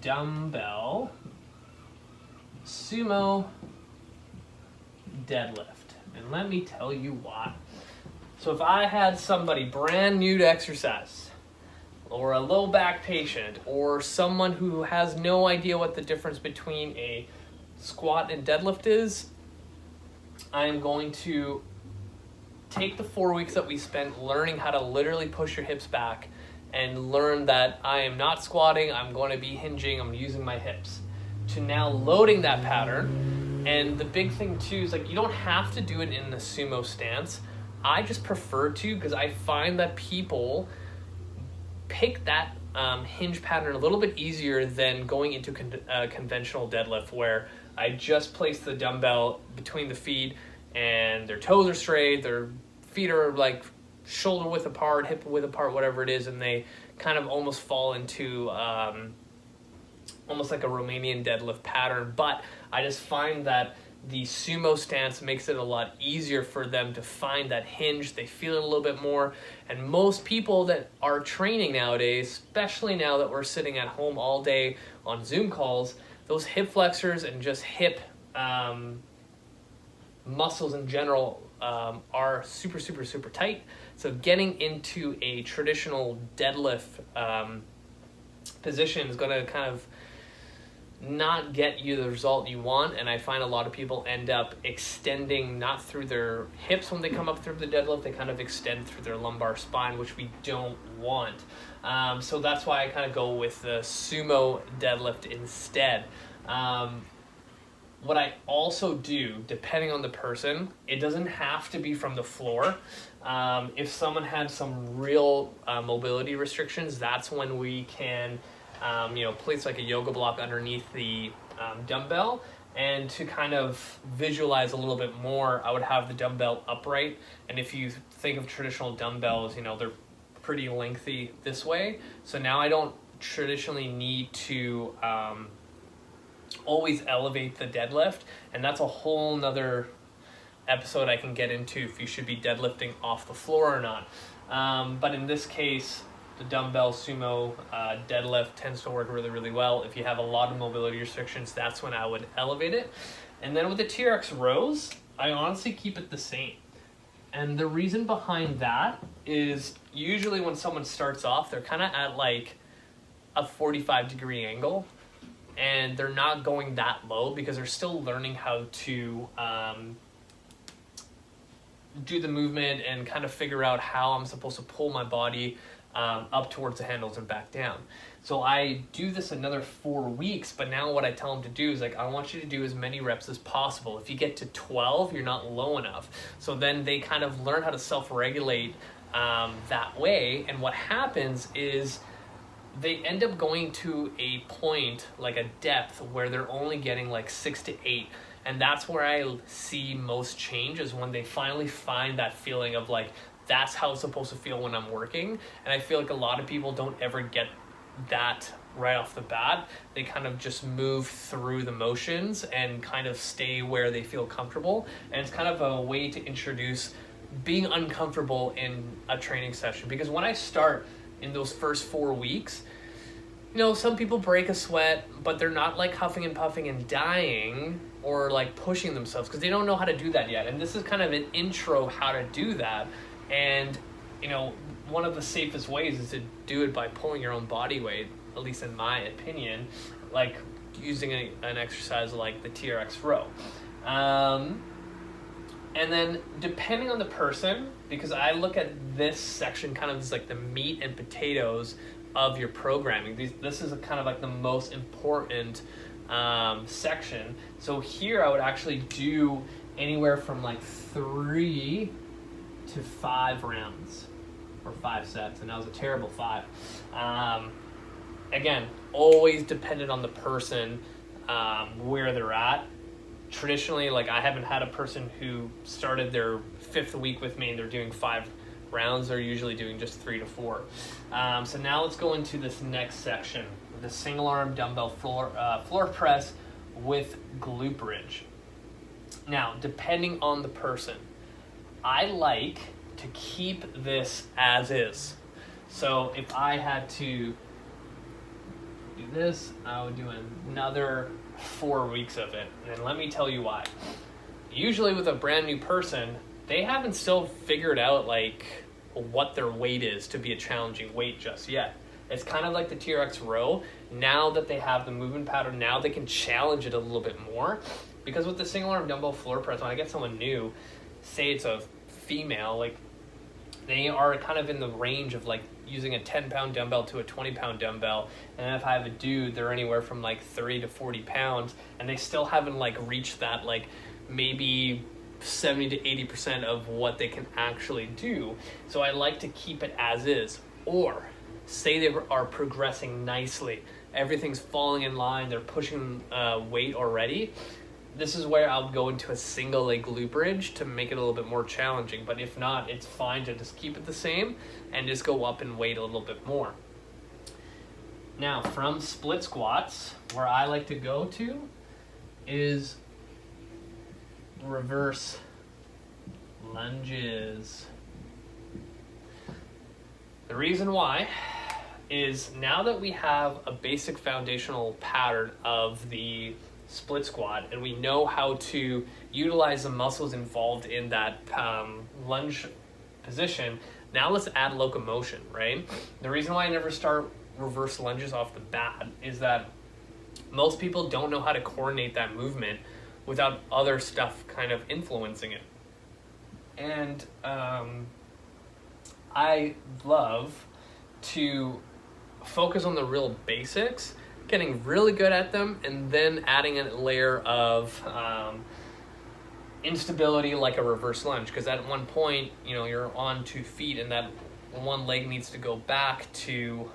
S1: dumbbell sumo deadlift. And let me tell you why. So if I had somebody brand new to exercise, or a low back patient, or someone who has no idea what the difference between a squat and deadlift is, I am going to take the 4 weeks that we spent learning how to literally push your hips back and learn that I am not squatting, I'm going to be hinging, I'm using my hips, to now loading that pattern. And the big thing too is, like, you don't have to do it in the sumo stance. I just prefer to, because I find that people pick that hinge pattern a little bit easier than going into conventional deadlift, where I just place the dumbbell between the feet and their toes are straight, their feet are like shoulder width apart, hip width apart, whatever it is, and they kind of almost fall into almost like a Romanian deadlift pattern. But I just find that the sumo stance makes it a lot easier for them to find that hinge. They feel it a little bit more. And most people that are training nowadays, especially now that we're sitting at home all day on Zoom calls, those hip flexors and just hip muscles in general are super, super, super tight. So getting into a traditional deadlift position is going to kind of not get you the result you want. And I find a lot of people end up extending not through their hips when they come up through the deadlift, they kind of extend through their lumbar spine, which we don't want. So that's why I kind of go with the sumo deadlift instead. What I also do, depending on the person, it doesn't have to be from the floor. If someone had some real mobility restrictions, that's when we can place like a yoga block underneath the dumbbell. And to kind of visualize a little bit more, I would have the dumbbell upright. And if you think of traditional dumbbells, they're pretty lengthy this way. So now I don't traditionally need to always elevate the deadlift. And that's a whole nother episode I can get into, if you should be deadlifting off the floor or not. But in this case, the dumbbell, sumo, deadlift tends to work really, really well. If you have a lot of mobility restrictions, that's when I would elevate it. And then with the Trx Rows, I honestly keep it the same. And the reason behind that is usually when someone starts off, they're kind of at like a 45-degree angle, and they're not going that low because they're still learning how to do the movement and kind of figure out how I'm supposed to pull my body up towards the handles and back down. So I do this another 4 weeks, but now what I tell them to do is like, I want you to do as many reps as possible. If you get to 12, you're not low enough. So then they kind of learn how to self-regulate that way. And what happens is they end up going to a point, like a depth, where they're only getting like 6 to 8. And that's where I see most change, is when they finally find that feeling of like, that's how it's supposed to feel when I'm working. And I feel like a lot of people don't ever get that right off the bat. They kind of just move through the motions and kind of stay where they feel comfortable. And it's kind of a way to introduce being uncomfortable in a training session. Because when I start in those first 4 weeks, you know, some people break a sweat, but they're not like huffing and puffing and dying or like pushing themselves because they don't know how to do that yet. And this is kind of an intro how to do that. And, you know, one of the safest ways is to do it by pulling your own body weight, at least in my opinion, like using an exercise like the Trx Row. And then depending on the person, because I look at this section kind of as like the meat and potatoes of your programming. This is kind of like the most important section. So here I would actually do anywhere from like 3 to 5 rounds or 5 sets, and that was a terrible 5. Again, always dependent on the person, where they're at. Traditionally, like I haven't had a person who started their 5th week with me and they're doing 5 rounds. They're usually doing just 3 to 4. So now let's go into this next section, the single arm dumbbell floor press with glute bridge. Now, depending on the person, I like to keep this as is. So if I had to do this, I would do another 4 weeks of it. And let me tell you why. Usually with a brand new person, they haven't still figured out like what their weight is to be a challenging weight just yet. It's kind of like the Trx Row. Now that they have the movement pattern, now they can challenge it a little bit more. Because with the single arm dumbbell floor press, when I get someone new, say it's a female, like they are kind of in the range of like using a 10-pound dumbbell to a 20-pound dumbbell. And if I have a dude, they're anywhere from like 30 to 40 pounds, and they still haven't like reached that like maybe 70 to 80% of what they can actually do. So I like to keep it as is. Or say they are progressing nicely, everything's falling in line, they're pushing weight already. This is where I'll go into a single leg glute bridge to make it a little bit more challenging. But if not, it's fine to just keep it the same and just go up in weight a little bit more. Now, from split squats, where I like to go to is reverse lunges. The reason why is now that we have a basic foundational pattern of the split squat and we know how to utilize the muscles involved in that lunge position, now let's add locomotion, right? The reason why I never start reverse lunges off the bat is that most people don't know how to coordinate that movement without other stuff kind of influencing it. And I love to focus on the real basics, getting really good at them, and then adding a layer of instability like a reverse lunge. Because at one point, you know, you're on 2 feet and that one leg needs to go back to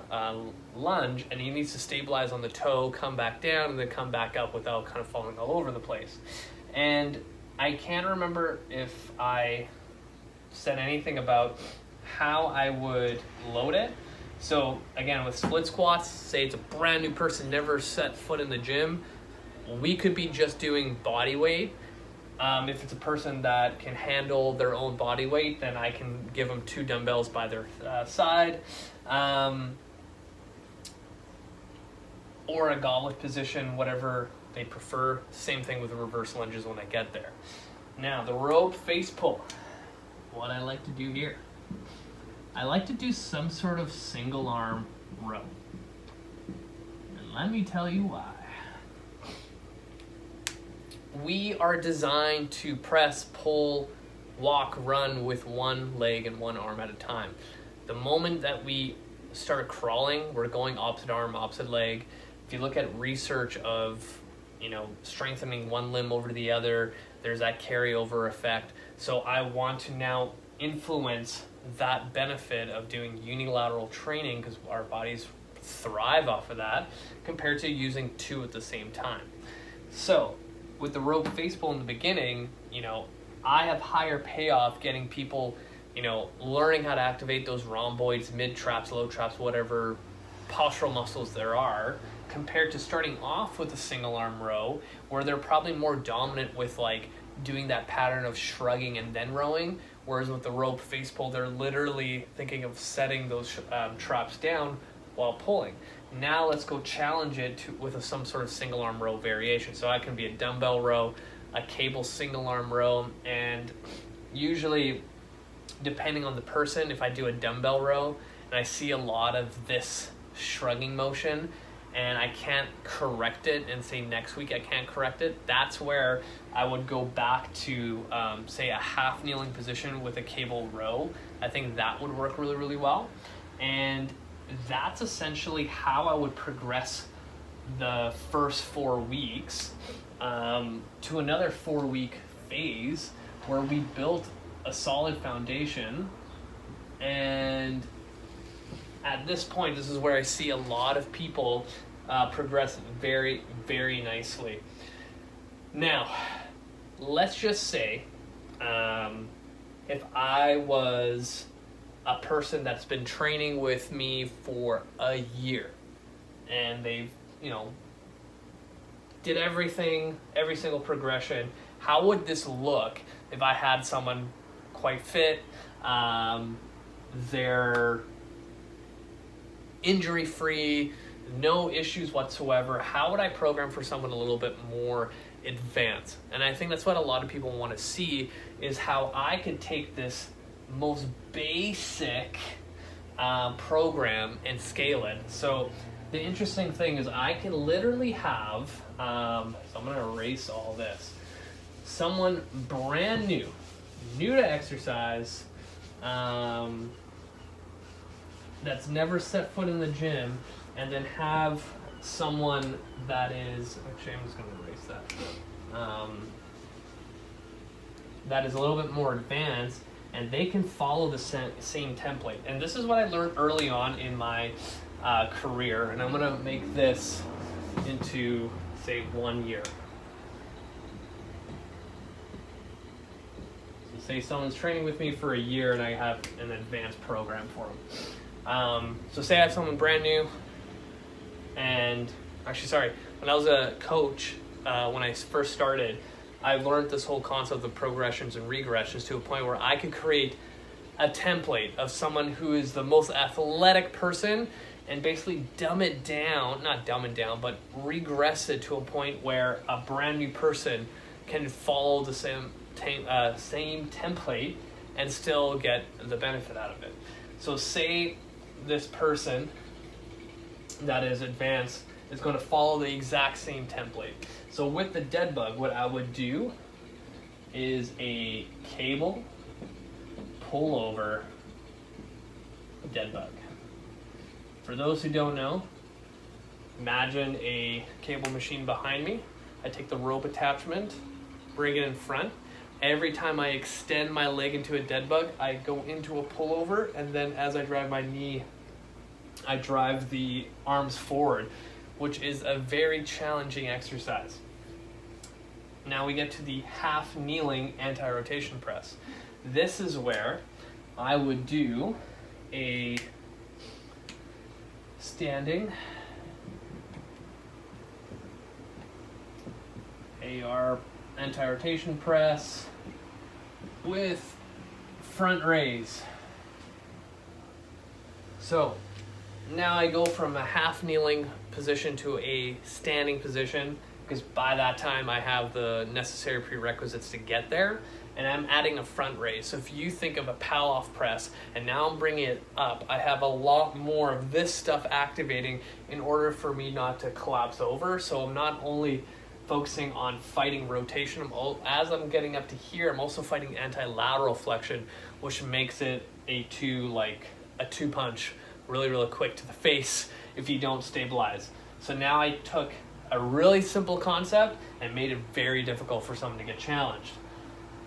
S1: lunge, and he needs to stabilize on the toe, come back down, and then come back up without kind of falling all over the place. And I can't remember if I said anything about how I would load it. So again, with split squats, say it's a brand new person, never set foot in the gym, we could be just doing body weight. If it's a person that can handle their own body weight, then I can give them 2 dumbbells by their side. Or a goblet position, whatever they prefer. Same thing with the reverse lunges when I get there. Now, the rope face pull. What I like to do here. I like to do some sort of single arm row. And let me tell you why. We are designed to press, pull, walk, run with one leg and one arm at a time. The moment that we start crawling, we're going opposite arm, opposite leg. If you look at research of, strengthening one limb over the other, there's that carryover effect. So I want to now influence that benefit of doing unilateral training, because our bodies thrive off of that, compared to using two at the same time. So with the rope face pull in the beginning, I have higher payoff getting people, learning how to activate those rhomboids, mid traps, low traps, whatever postural muscles there are, compared to starting off with a single arm row where they're probably more dominant with doing that pattern of shrugging and then rowing, whereas with the rope face pull, they're literally thinking of setting those traps down while pulling. Now let's go challenge it with some sort of single arm row variation. So I can be a dumbbell row, a cable single arm row, and usually, depending on the person, if I do a dumbbell row and I see a lot of this shrugging motion and I can't correct it, and say next week I can't correct it, that's where I would go back to, say, a half kneeling position with a cable row. I think that would work really, really well. And that's essentially how I would progress the first 4 weeks to another 4-week phase where we built a solid foundation. And at this point, this is where I see a lot of people progress very, very nicely. Now, let's just say if I was a person that's been training with me for a year and they've, did everything, every single progression, how would this look if I had someone quite fit, they're injury-free, no issues whatsoever? How would I program for someone a little bit more advanced? And I think that's what a lot of people want to see, is how I could take this most basic program and scale it. So the interesting thing is I can literally have, so I'm going to erase all this, someone brand new to exercise, that's never set foot in the gym, and then have someone that is, actually I'm just going to erase that, that is a little bit more advanced, and they can follow the same template. And this is what I learned early on in my career, and I'm going to make this into, say, 1 year. So say someone's training with me for a year and I have an advanced program for them. So say I have someone brand new, and actually, sorry, when I was a coach, when I first started, I learned this whole concept of progressions and regressions to a point where I could create a template of someone who is the most athletic person and basically dumb it down, not dumb it down, but regress it to a point where a brand new person can follow the same template and still get the benefit out of it. So say this person that is advanced is going to follow the exact same template. So with the dead bug, what I would do is a cable pull over dead bug. For those who don't know, imagine a cable machine behind me. I take the rope attachment, bring it in front. Every time I extend my leg into a dead bug, I go into a pullover, and then as I drive my knee, I drive the arms forward, which is a very challenging exercise. Now we get to the half kneeling anti-rotation press. This is where I would do a standing AR anti-rotation press with front raise. So now I go from a half kneeling position to a standing position, because by that time I have the necessary prerequisites to get there, and I'm adding a front raise. So if you think of a pal-off press, and now I'm bringing it up, I have a lot more of this stuff activating in order for me not to collapse over. So I'm not only focusing on fighting rotation, as I'm getting up to here, I'm also fighting anti-lateral flexion, which makes it a two punch really quick to the face if you don't stabilize. So now I took a really simple concept and made it very difficult for someone to get challenged.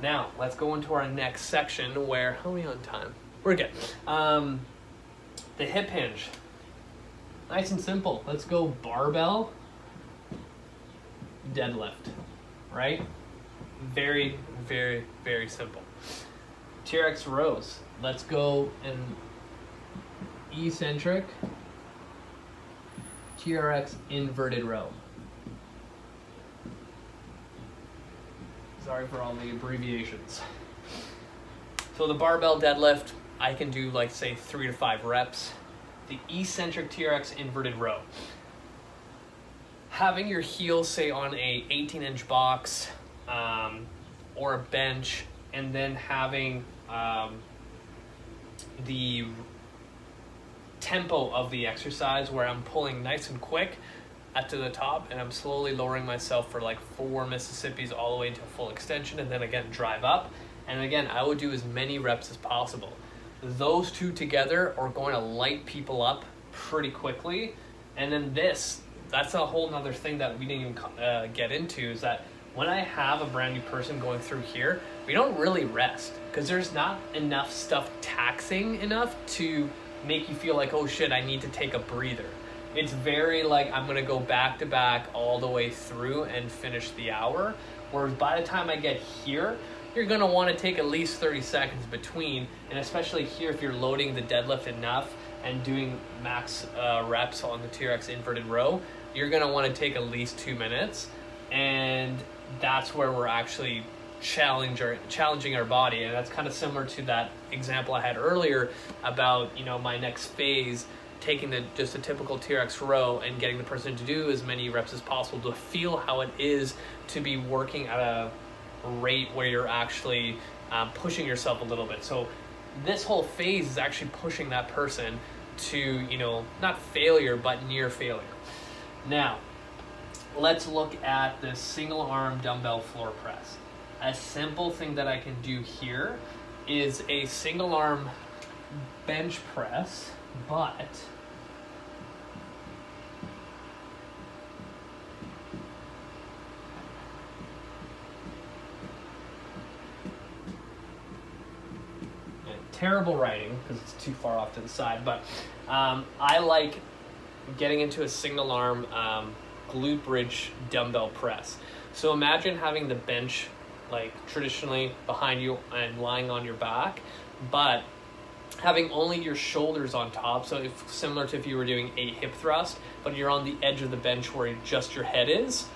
S1: Now let's go into our next section where, how are we on time? We're good. The hip hinge. Nice and simple. Let's go barbell deadlift, right? Very simple. Trx rows. Let's go an eccentric Trx inverted row. Sorry for all the abbreviations. So the barbell deadlift, I can do like say 3 to 5 reps. The eccentric Trx inverted row. Having your heels say on a 18-inch box or a bench, and then having the tempo of the exercise where I'm pulling nice and quick up to the top, and I'm slowly lowering myself for like 4 Mississippis all the way to full extension, and then again drive up. And again, I would do as many reps as possible. Those two together are going to light people up pretty quickly. And then that's a whole nother thing that we didn't even get into, is that when I have a brand new person going through here, we don't really rest, because there's not enough stuff taxing enough to make you feel like, oh shit, I need to take a breather. It's very like, I'm gonna go back to back all the way through and finish the hour. Whereas by the time I get here, you're gonna wanna take at least 30 seconds between, and especially here if you're loading the deadlift enough and doing max reps on the Trx inverted row, you're gonna wanna take at least 2 minutes. And that's where we're actually challenging our body. And that's kind of similar to that example I had earlier about, you know, my next phase, taking just a typical Trx row and getting the person to do as many reps as possible to feel how it is to be working at a rate where you're actually pushing yourself a little bit. So this whole phase is actually pushing that person to, you know, not failure, but near failure. Now, let's look at the single arm dumbbell floor press. A simple thing that I can do here is a single arm bench press, but terrible writing because it's too far off to the side, but I like getting into a single arm glute bridge dumbbell press. So imagine having the bench like traditionally behind you and lying on your back, but having only your shoulders on top. So similar to if you were doing a hip thrust, but you're on the edge of the bench where just your head is,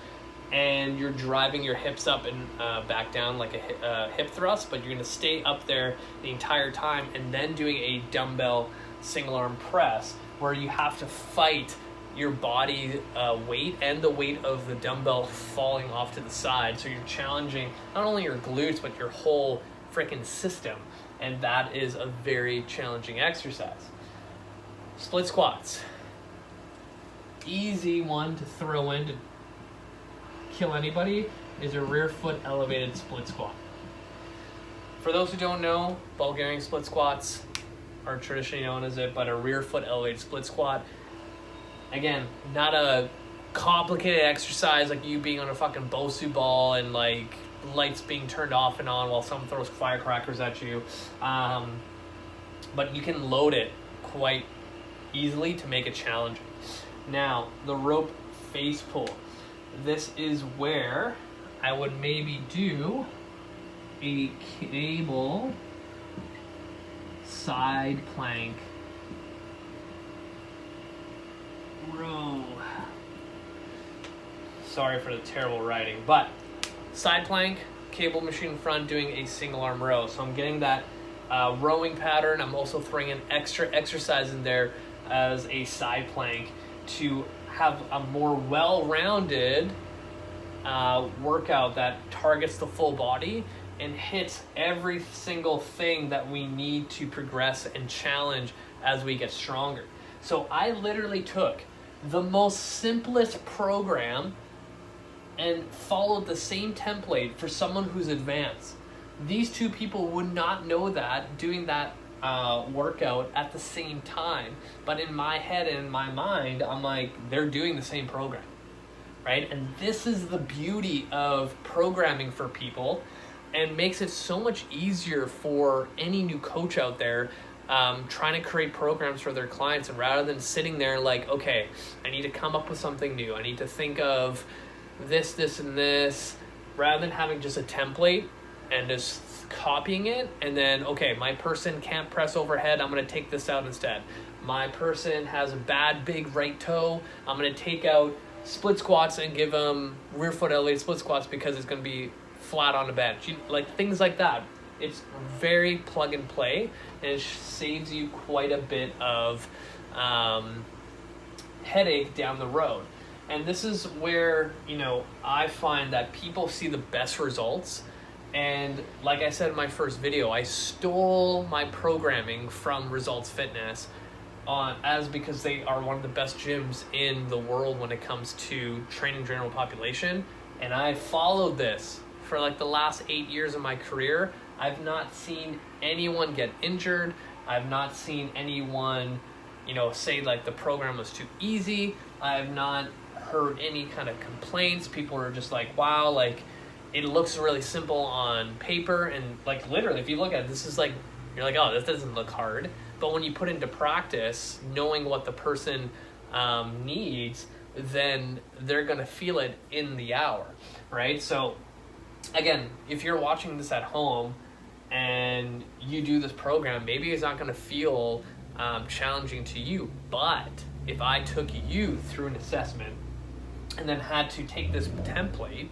S1: and you're driving your hips up and back down like a hip thrust, but you're going to stay up there the entire time, and then doing a dumbbell single arm press where you have to fight your body weight and the weight of the dumbbell falling off to the side. So you're challenging not only your glutes, but your whole freaking system. And that is a very challenging exercise. Split squats. Easy one to throw in to kill anybody is a rear foot elevated split squat. For those who don't know, Bulgarian split squats are traditionally known as it, but a rear foot elevated split squat. Again, not a complicated exercise like you being on a fucking Bosu ball and like lights being turned off and on while someone throws firecrackers at you. But you can load it quite easily to make it challenging. Now, the rope face pull. This is where I would maybe do a cable side plank row. Sorry for the terrible writing, but side plank, cable machine in front, doing a single arm row. So I'm getting that rowing pattern. I'm also throwing an extra exercise in there as a side plank to have a more well-rounded workout that targets the full body and hits every single thing that we need to progress and challenge as we get stronger. So I literally took the most simplest program and followed the same template for someone who's advanced. These two people would not know that doing that workout at the same time, but in my head and in my mind, I'm like, they're doing the same program, right? And this is the beauty of programming for people, and makes it so much easier for any new coach out there trying to create programs for their clients. And rather than sitting there like, okay, I need to come up with something new, I need to think of this, this, and this, rather than having just a template and just copying it, and then, okay, my person can't press overhead, I'm going to take this out instead. My person has a bad big right toe, I'm going to take out split squats and give them rear foot elevated split squats because it's going to be flat on the bench. Like things like that. It's very plug and play, and it saves you quite a bit of headache down the road. And this is where, I find that people see the best results. And like I said in my first video, I stole my programming from Results Fitness because they are one of the best gyms in the world when it comes to training general population. And I followed this for like the last 8 years of my career. I've not seen anyone get injured. I've not seen anyone, say like the program was too easy. I've not heard any kind of complaints. People are just like, wow, like it looks really simple on paper, and like literally if you look at it, this is like, you're like, oh, this doesn't look hard. But when you put into practice, knowing what the person needs, then they're gonna feel it in the hour, right? So again, if you're watching this at home and you do this program, maybe it's not gonna feel challenging to you. But if I took you through an assessment and then had to take this template,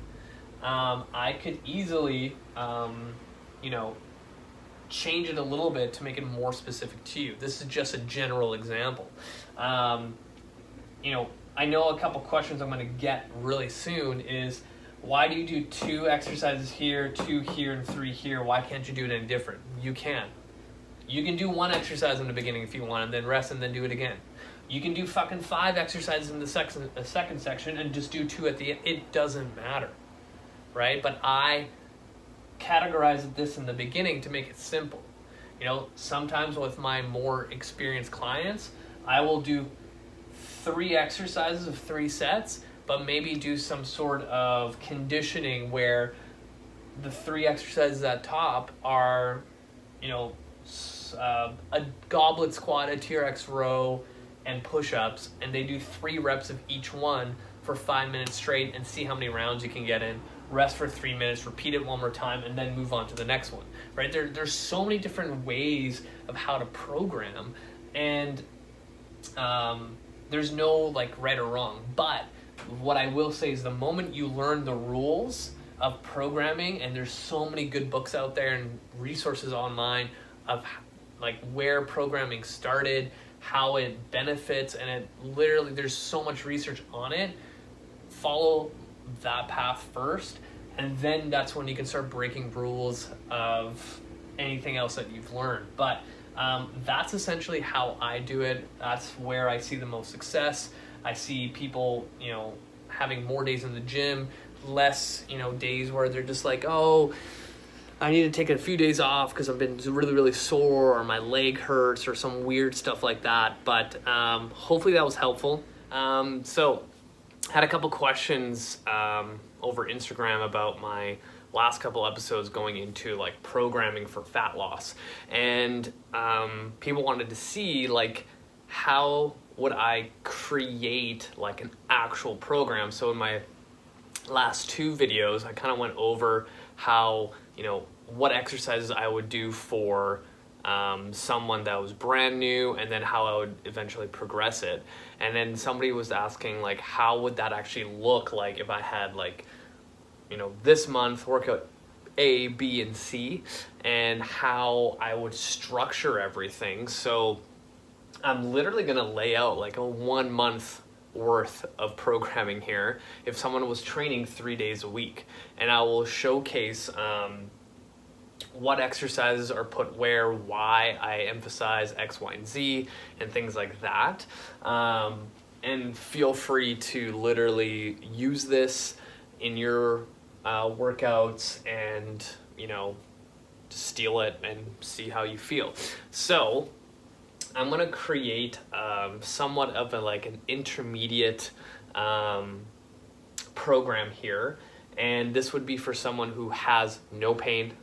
S1: I could easily, change it a little bit to make it more specific to you. This is just a general example. I know a couple questions I'm going to get really soon is, why do you do 2 exercises here, 2 here, and 3 here? Why can't you do it any different? You can. You can do 1 exercise in the beginning if you want, and then rest and then do it again. You can do fucking 5 exercises in the second section and just do 2 at the end. It doesn't matter, right? But I categorize this in the beginning to make it simple. Sometimes with my more experienced clients, I will do 3 exercises of 3 sets, but maybe do some sort of conditioning where the 3 exercises at top are, a goblet squat, a Trx row, and push-ups, and they do 3 reps of each one for 5 minutes straight and see how many rounds you can get in. Rest for 3 minutes, repeat it 1 more time, and then move on to the next one, right? There's so many different ways of how to program, and there's no like right or wrong. But what I will say is the moment you learn the rules of programming, and there's so many good books out there and resources online of like where programming started, how it benefits, and it literally, there's so much research on it. Follow that path first, and then that's when you can start breaking rules of anything else that you've learned. But that's essentially how I do it. That's where I see the most success. I see people, having more days in the gym, less, days where they're just like, oh, I need to take a few days off because I've been really, really sore, or my leg hurts, or some weird stuff like that. But hopefully that was helpful. So had a couple questions over Instagram about my last couple episodes going into like programming for fat loss, and people wanted to see like how would I create like an actual program. So in my last 2 videos, I kind of went over how, what exercises I would do for someone that was brand new, and then how I would eventually progress it. And then somebody was asking like, how would that actually look like if I had like, this month workout A, B, and C, and how I would structure everything. So I'm literally gonna lay out like a 1 month worth of programming here if someone was training 3 days a week, and I will showcase what exercises are put where, why I emphasize X, Y, and Z, and things like that. And feel free to literally use this in your workouts and, you know, steal it and see how you feel. So I'm gonna create somewhat of an intermediate program here, and this would be for someone who has no pain,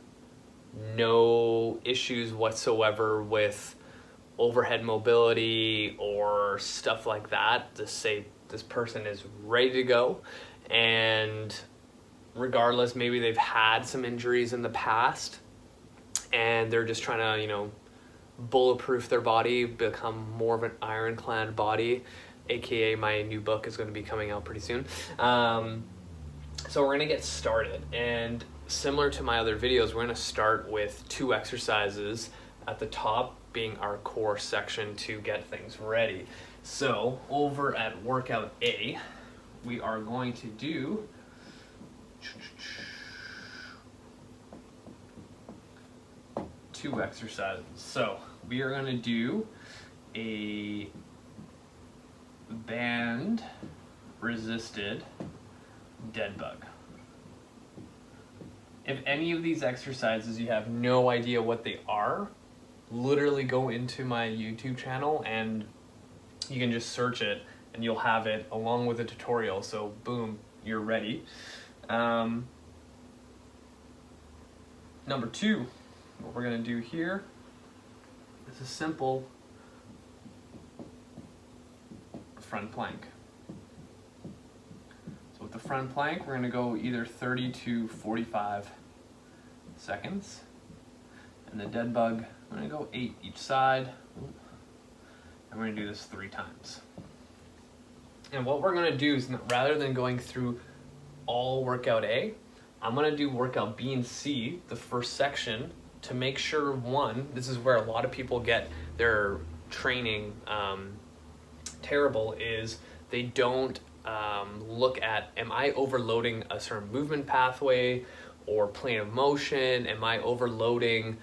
S1: no issues whatsoever with overhead mobility or stuff like that. Just say this person is ready to go, and regardless, maybe they've had some injuries in the past and they're just trying to, you know, bulletproof their body, become more of an ironclad body, aka my new book is going to be coming out pretty soon. So we're going to get started, and similar to my other videos, we're going to start with 2 exercises at the top being our core section to get things ready. So over at workout A, we are going to do 2 exercises. So we are going to do a band resisted dead bug. If any of these exercises you have no idea what they are, literally go into my YouTube channel and you can just search it and you'll have it along with a tutorial. So boom, you're ready. Number 2, what we're gonna do here is a simple front plank. So with the front plank, we're gonna go either 30 to 45 seconds. And the dead bug, I'm gonna go 8 each side. And we're gonna do this 3 times. And what we're gonna do is, rather than going through all workout A, I'm gonna do workout B and C, the first section, to make sure, one, this is where a lot of people get their training terrible, is they don't look at, am I overloading a certain movement pathway or plane of motion? Am I overloading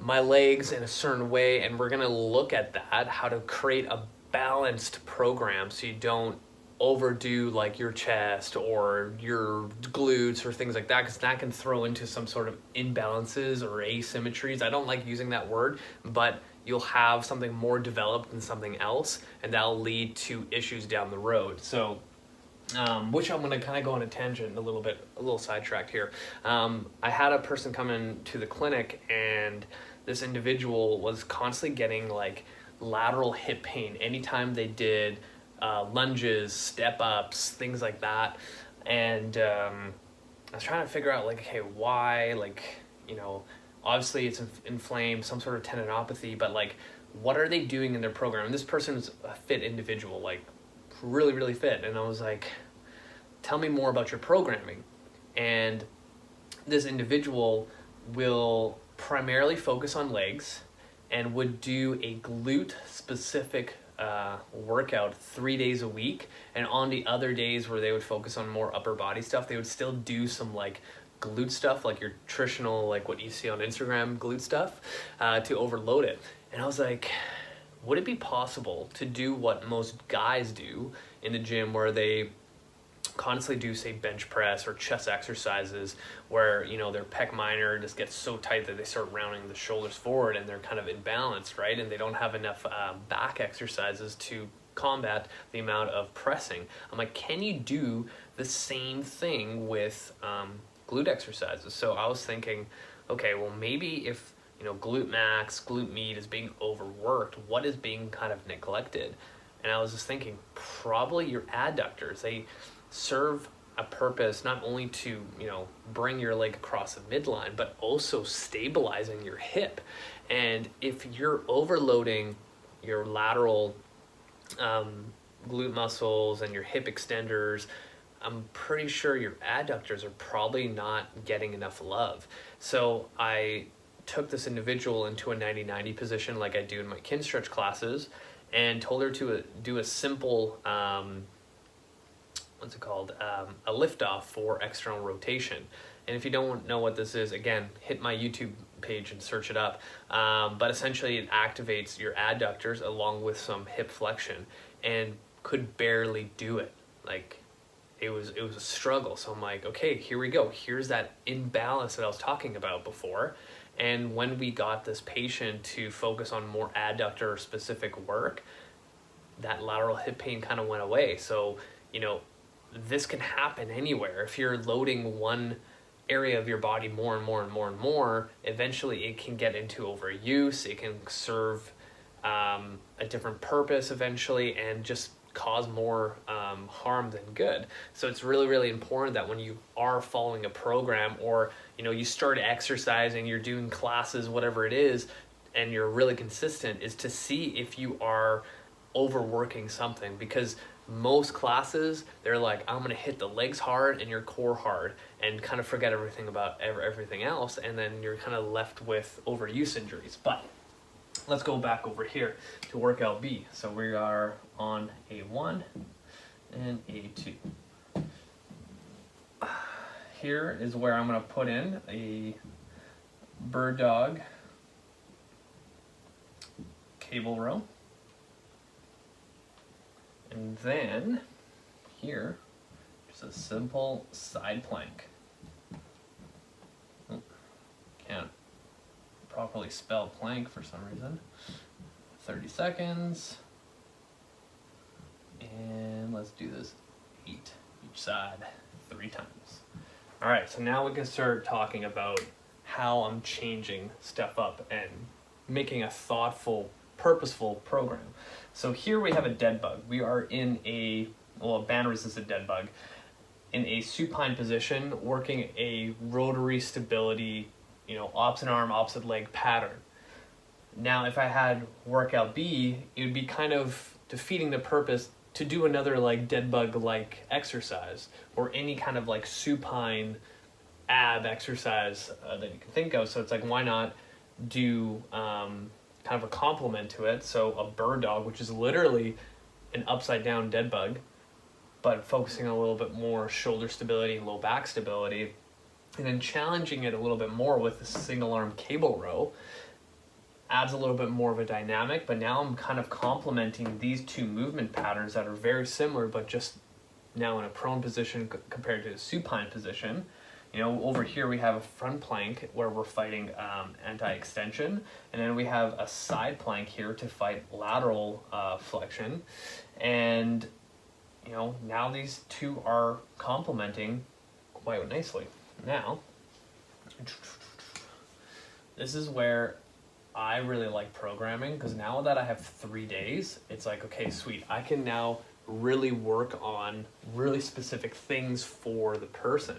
S1: my legs in a certain way? And we're gonna look at that, how to create a balanced program so you don't overdo like your chest or your glutes or things like that, because that can throw into some sort of imbalances or asymmetries. I don't like using that word, but you'll have something more developed than something else, and that'll lead to issues down the road. So which I'm going to kind of go on a tangent a little sidetracked here. I had a person come into the clinic, and this individual was constantly getting like lateral hip pain anytime they did lunges, step ups, things like that. And I was trying to figure out, like, okay, why? Like, you know, obviously it's inflamed, some sort of tendinopathy, but like, what are they doing in their program? And this person's a fit individual, like really, really fit. And I was like, tell me more about your programming. And this individual will primarily focus on legs and would do a glute specific workout 3 days a week, and on the other days where they would focus on more upper body stuff, they would still do some like glute stuff, like your traditional, like what you see on Instagram glute stuff, to overload it. And I was like, would it be possible to do what most guys do in the gym, where they constantly do, say, bench press or chest exercises, where, you know, their pec minor just gets so tight that they start rounding the shoulders forward and they're kind of imbalanced, right? And they don't have enough back exercises to combat the amount of pressing. I'm like, can you do the same thing with glute exercises? So I was thinking, okay, well, maybe if, you know, glute max, glute med is being overworked, what is being kind of neglected? And I was just thinking, probably your adductors. They serve a purpose not only to, you know, bring your leg across the midline, but also stabilizing your hip. And if you're overloading your lateral glute muscles and your hip extenders I'm pretty sure your adductors are probably not getting enough love. So I took this individual into a 90-90 position like I do in my kin stretch classes, and told her to do a simple, what's it called, a lift off for external rotation. And if you don't know what this is, again, hit my YouTube page and search it up. But essentially it activates your adductors along with some hip flexion, and could barely do it. Like, it was a struggle. So I'm like, okay, here we go. Here's that imbalance that I was talking about before. And when we got this patient to focus on more adductor specific work, that lateral hip pain kind of went away. So, you know, this can happen anywhere. If you're loading one area of your body more and more and more and more, eventually it can get into overuse. It can serve a different purpose eventually, and just cause more harm than good. So it's really, really important that when you are following a program, or you know, you start exercising, you're doing classes, whatever it is, and you're really consistent, is to see if you are overworking something. Because most classes, they're like, I'm gonna hit the legs hard and your core hard, and kind of forget everything about everything else, and then you're kind of left with overuse injuries. But let's go back over here to workout B. So we are on A1 and A2. Here is where I'm going to put in a bird dog cable row. And then here, just a simple side plank. Oh, can't properly spell plank for some reason. 30 seconds. And let's do this 8 each side 3 times. All right, so now we can start talking about how I'm changing stuff up and making a thoughtful, purposeful program. So here we have a dead bug. We are in a band resisted dead bug in a supine position, working a rotary stability, you know, opposite arm, opposite leg pattern. Now, if I had workout B, it would be kind of defeating the purpose to do another like dead bug like exercise, or any kind of like supine ab exercise that you can think of. So it's like, why not do kind of a complement to it? So a bird dog, which is literally an upside down dead bug, but focusing on a little bit more shoulder stability and low back stability, and then challenging it a little bit more with the single arm cable row, adds a little bit more of a dynamic. But now I'm kind of complementing these two movement patterns that are very similar, but just now in a prone position compared to a supine position. You know, over here we have a front plank where we're fighting anti-extension, and then we have a side plank here to fight lateral flexion. And you know, now these two are complementing quite nicely. Now, this is where I really like programming, because now that I have 3 days, it's like, okay, sweet, I can now really work on really specific things for the person.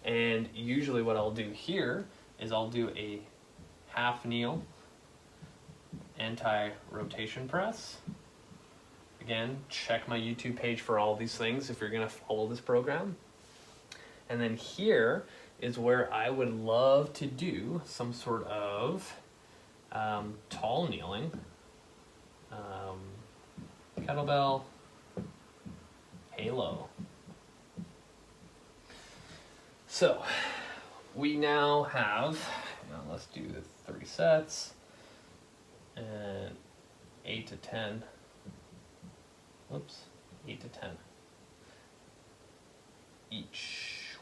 S1: And usually what I'll do here is I'll do a half kneel anti-rotation press. Again, check my YouTube page for all these things if you're gonna follow this program. And then here is where I would love to do some sort of tall kneeling, kettlebell, halo. So we now have, let's do the 30 sets and 8 to 10. Whoops, 8 to 10 each.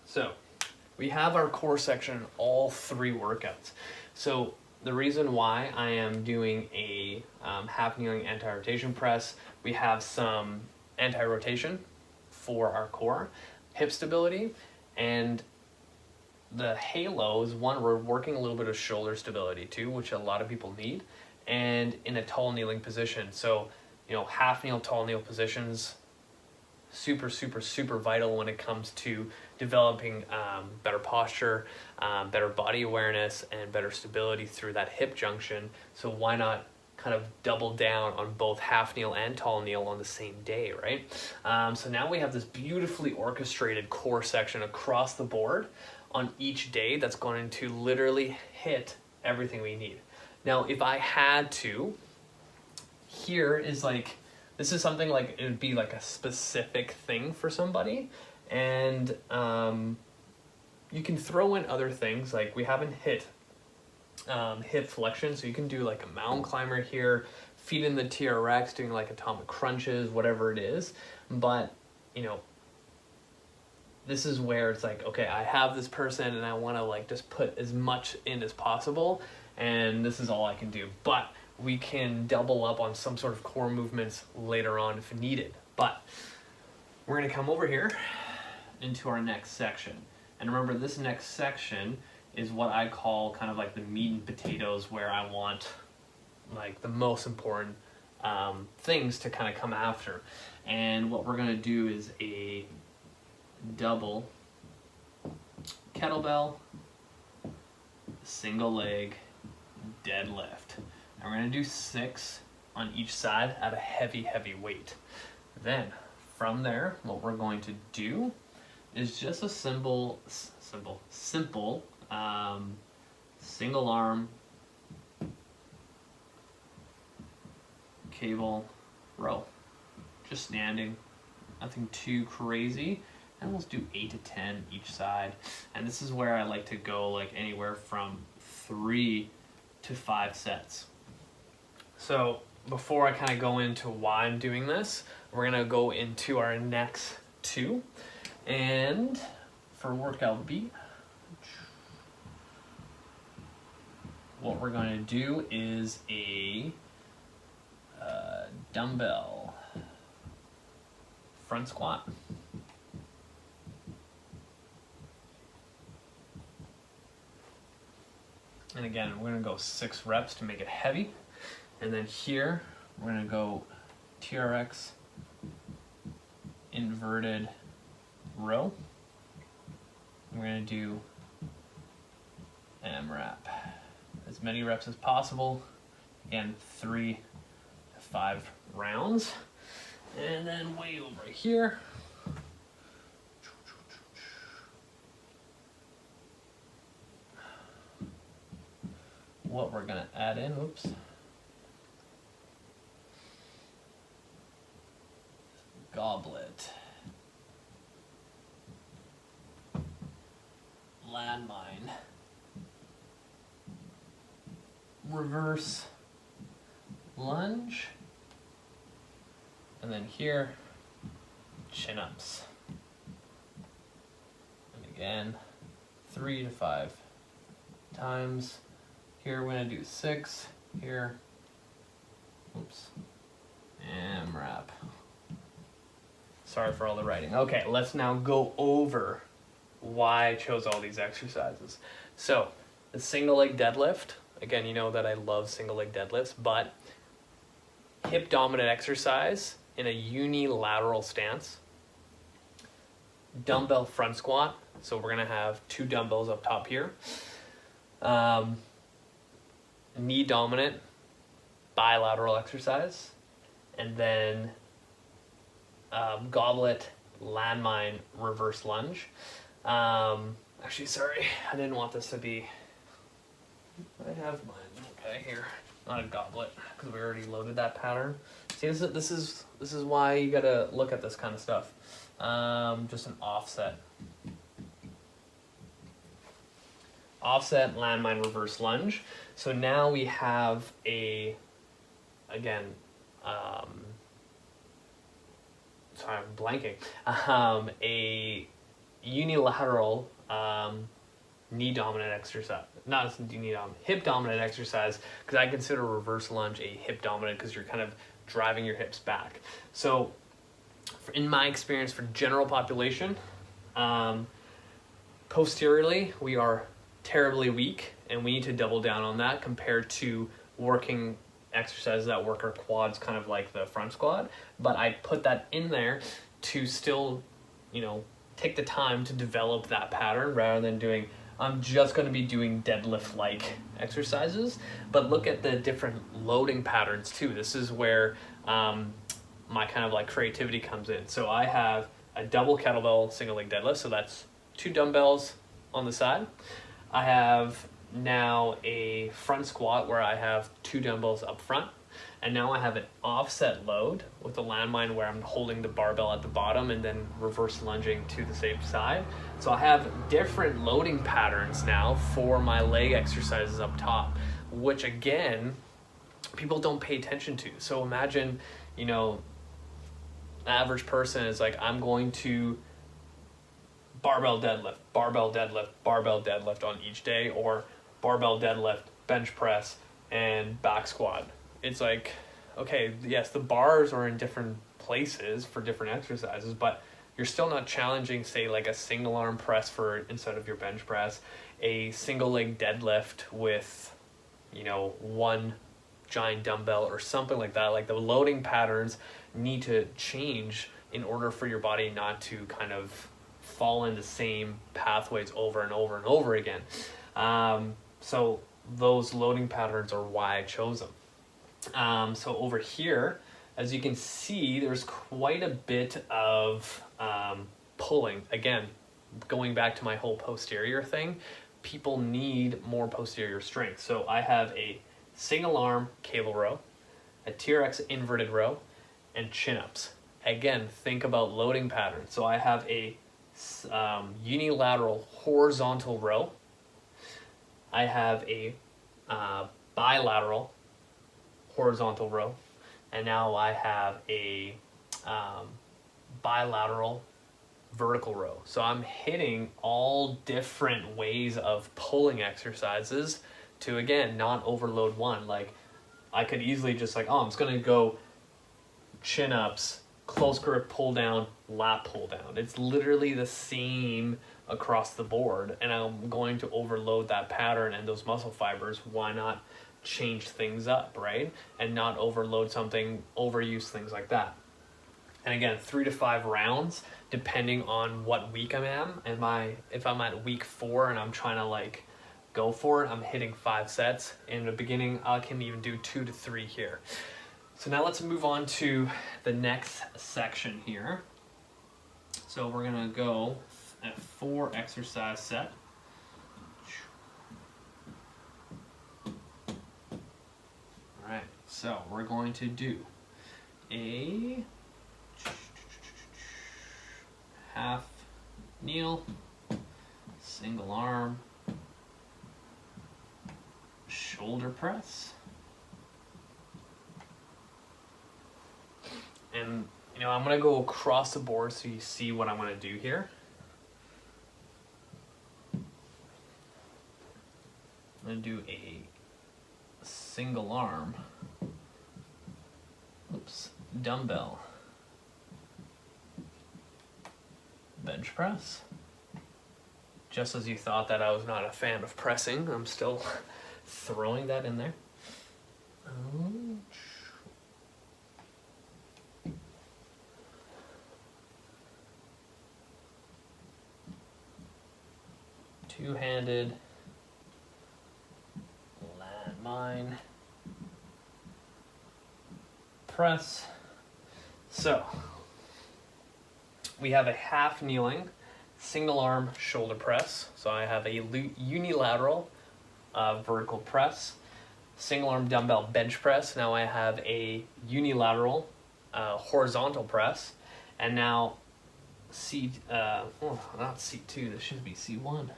S1: So we have our core section in all 3 workouts. So the reason why I am doing a half kneeling anti-rotation press, we have some anti-rotation for our core, hip stability, and the halo is one we're working a little bit of shoulder stability too, which a lot of people need, and in a tall kneeling position. So, you know, half kneel, tall kneel positions, super, super, super vital when it comes to developing better posture, better body awareness, and better stability through that hip junction. So why not kind of double down on both half kneel and tall kneel on the same day, right? So now we have this beautifully orchestrated core section across the board on each day that's going to literally hit everything we need. Now, if I had to, here is like, this is something like, it would be like a specific thing for somebody. And you can throw in other things, like we haven't hit hip flexion, so you can do like a mountain climber here, feet in the TRX, doing like atomic crunches, whatever it is. But, you know, this is where it's like, okay, I have this person and I want to like just put as much in as possible, and this is all I can do. But we can double up on some sort of core movements later on if needed. But we're going to come over here into our next section. And remember, this next section is what I call kind of like the meat and potatoes, where I want like the most important things to kind of come after. And what we're going to do is a double kettlebell, single leg deadlift. And we're going to do 6 on each side at a heavy weight. Then from there, what we're going to do is just a simple single arm cable row, just standing, nothing too crazy. And we'll do 8 to 10 each side. And this is where I like to go like anywhere from 3 to 5 sets. So before I kind of go into why I'm doing this, we're gonna go into our next 2. And for workout B, what we're going to do is a dumbbell front squat. And again, we're going to go 6 reps to make it heavy. And then here, we're going to go TRX Inverted Row. We're going to do AMRAP. As many reps as possible. Again, 3 to 5 rounds. And then way over here, what we're going to add in, Goblet, Landmine, reverse lunge, and then here, chin-ups. And again, 3 to 5 times. Here we're going to do 6, here, AMRAP. Sorry for all the writing. Okay, let's now go over why I chose all these exercises. So, the single leg deadlift, again, you know that I love single leg deadlifts, but hip dominant exercise in a unilateral stance. Dumbbell front squat, so we're gonna have 2 dumbbells up top here. Knee dominant bilateral exercise, and then goblet, landmine, reverse lunge. Actually, sorry, I didn't want this to be, I have mine, okay, here, not a goblet, because we already loaded that pattern. See, this is why you gotta look at this kind of stuff. Just an offset. Offset, landmine, reverse lunge. So now we have a, again, sorry, I'm blanking, a unilateral knee dominant exercise, not knee dominant, hip dominant exercise, because I consider reverse lunge a hip dominant because you're kind of driving your hips back. So in my experience for general population, posteriorly we are terribly weak, and we need to double down on that compared to working exercises that work our quads, kind of like the front squat. But I put that in there to still, you know, take the time to develop that pattern rather than doing I'm just going to be doing deadlift-like exercises, but look at the different loading patterns too. This is where my kind of like creativity comes in. So I have a double kettlebell single leg deadlift, so that's 2 dumbbells on the side. I have now a front squat where I have 2 dumbbells up front, and now I have an offset load with a landmine where I'm holding the barbell at the bottom and then reverse lunging to the same side. So I have different loading patterns now for my leg exercises up top, which again, people don't pay attention to. So imagine, you know, the average person is like, I'm going to barbell deadlift, barbell deadlift, barbell deadlift on each day, or barbell deadlift, bench press, and back squat. It's like, okay, yes, the bars are in different places for different exercises, but you're still not challenging, say, like a single arm press for instead of your bench press, a single leg deadlift with, you know, 1 giant dumbbell or something like that. Like the loading patterns need to change in order for your body not to kind of fall in the same pathways over and over and over again. So those loading patterns are why I chose them. So over here, as you can see, there's quite a bit of pulling. Again, going back to my whole posterior thing, people need more posterior strength. So I have a single arm cable row, a Trx inverted row, and chin-ups. Again, think about loading patterns. So I have a unilateral horizontal row. I have a bilateral horizontal row, and now I have a bilateral vertical row. So I'm hitting all different ways of pulling exercises to, again, not overload one. Like I could easily just like, oh, I'm just gonna go chin-ups, close grip pull down, lat pull down. It's literally the same across the board, and I'm going to overload that pattern and those muscle fibers. Why not change things up, right? And not overload something, overuse things like that. And again, 3 to 5 rounds, depending on what week I'm at. If I'm at week 4 and I'm trying to like go for it, I'm hitting 5 sets. In the beginning, I can even do 2 to 3 here. So now let's move on to the next section here. So we're gonna go at 4 exercise set. All right, so we're going to do a half kneel, single arm, shoulder press. And, you know, I'm going to go across the board so you see what I'm going to do here. I'm going to do a single arm, dumbbell, bench press. Just as you thought that I was not a fan of pressing, I'm still throwing that in there. Two-handed landmine press. So we have a half kneeling single arm shoulder press. So I have a unilateral vertical press, single arm dumbbell bench press. Now I have a unilateral horizontal press, and now not C2, this should be C1.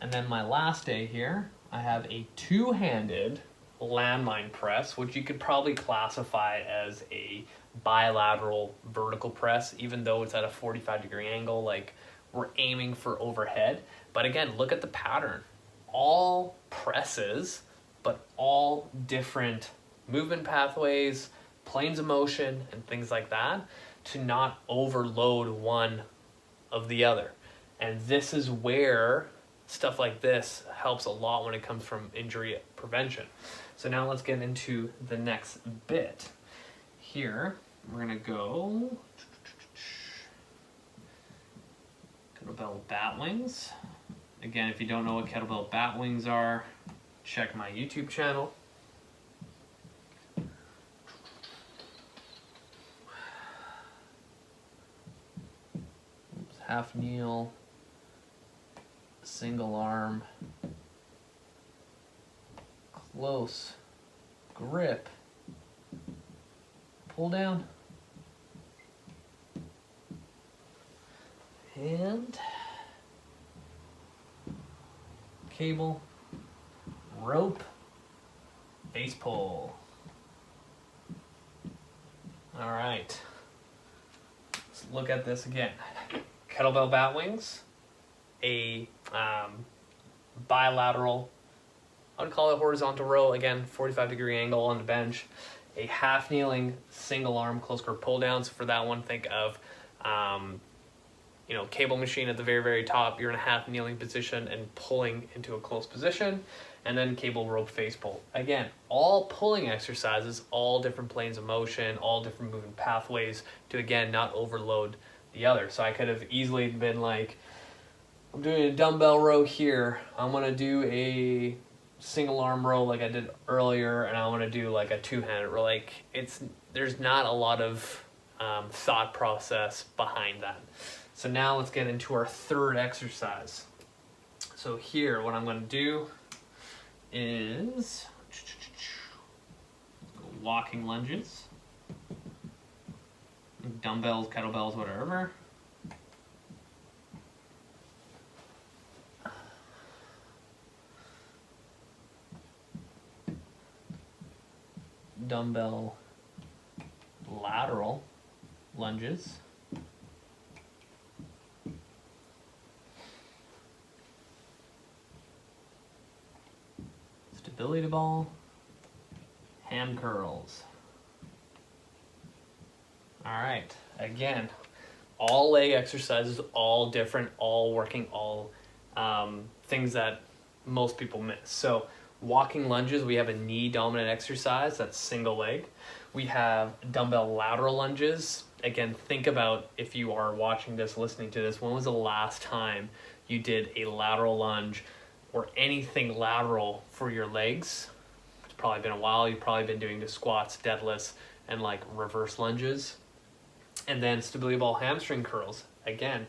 S1: And then my last day here, I have a two-handed landmine press, which you could probably classify as a bilateral vertical press, even though it's at a 45-degree angle. Like, we're aiming for overhead. But again, look at the pattern. All presses, but all different movement pathways, planes of motion, and things like that, to not overload one of the other. And this is where stuff like this helps a lot when it comes from injury prevention. So now let's get into the next bit. Here, we're gonna go Kettlebell Bat Wings Again, if you don't know what Kettlebell Bat Wings are, check my YouTube channel. Oops, half kneel, single arm, close, grip, pull down, and cable, rope, face pull. All right, let's look at this again. Kettlebell Bat Wings, a bilateral, I would call it horizontal row, again, 45-degree angle on the bench, a half kneeling single arm close grip pull down. So for that one, think of cable machine at the very, very top. You're in a half kneeling position and pulling into a close position, and then cable rope face pull. Again, all pulling exercises, all different planes of motion, all different moving pathways to, again, not overload the other. So I could have easily been like, I'm doing a dumbbell row here, I'm gonna do a single arm row like I did earlier, and I want to do like a two-handed row. Like, there's not a lot of thought process behind that. So now let's get into our third exercise. So here, what I'm going to do is walking lunges, dumbbells, kettlebells, whatever. Dumbbell lateral lunges. Stability ball, ham curls. All right, again, all leg exercises, all different, all working, all things that most people miss. So walking lunges, we have a knee dominant exercise, that's single leg. We have dumbbell lateral lunges. Again, think about, if you are watching this, listening to this, when was the last time you did a lateral lunge or anything lateral for your legs? It's probably been a while. You've probably been doing the squats, deadlifts, and like reverse lunges. And then stability ball hamstring curls. Again,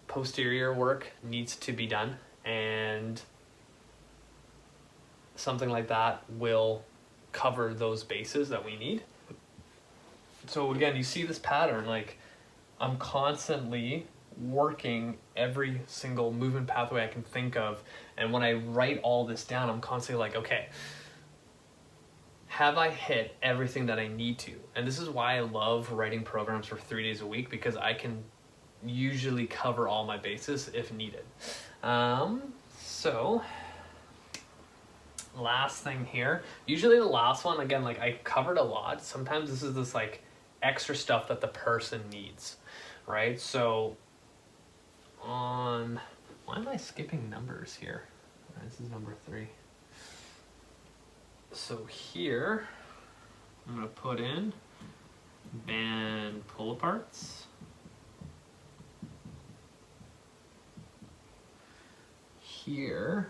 S1: posterior work needs to be done, and something like that will cover those bases that we need. So again, you see this pattern, like I'm constantly working every single movement pathway I can think of, and when I write all this down, I'm constantly like, okay, have I hit everything that I need to? And this is why I love writing programs for 3 days a week, because I can usually cover all my bases if needed. So last thing here, usually the last one, again, like I covered a lot. Sometimes this is this like extra stuff that the person needs, right? So why am I skipping numbers here? All right, this is number 3. So here, I'm gonna put in band pull aparts. Here,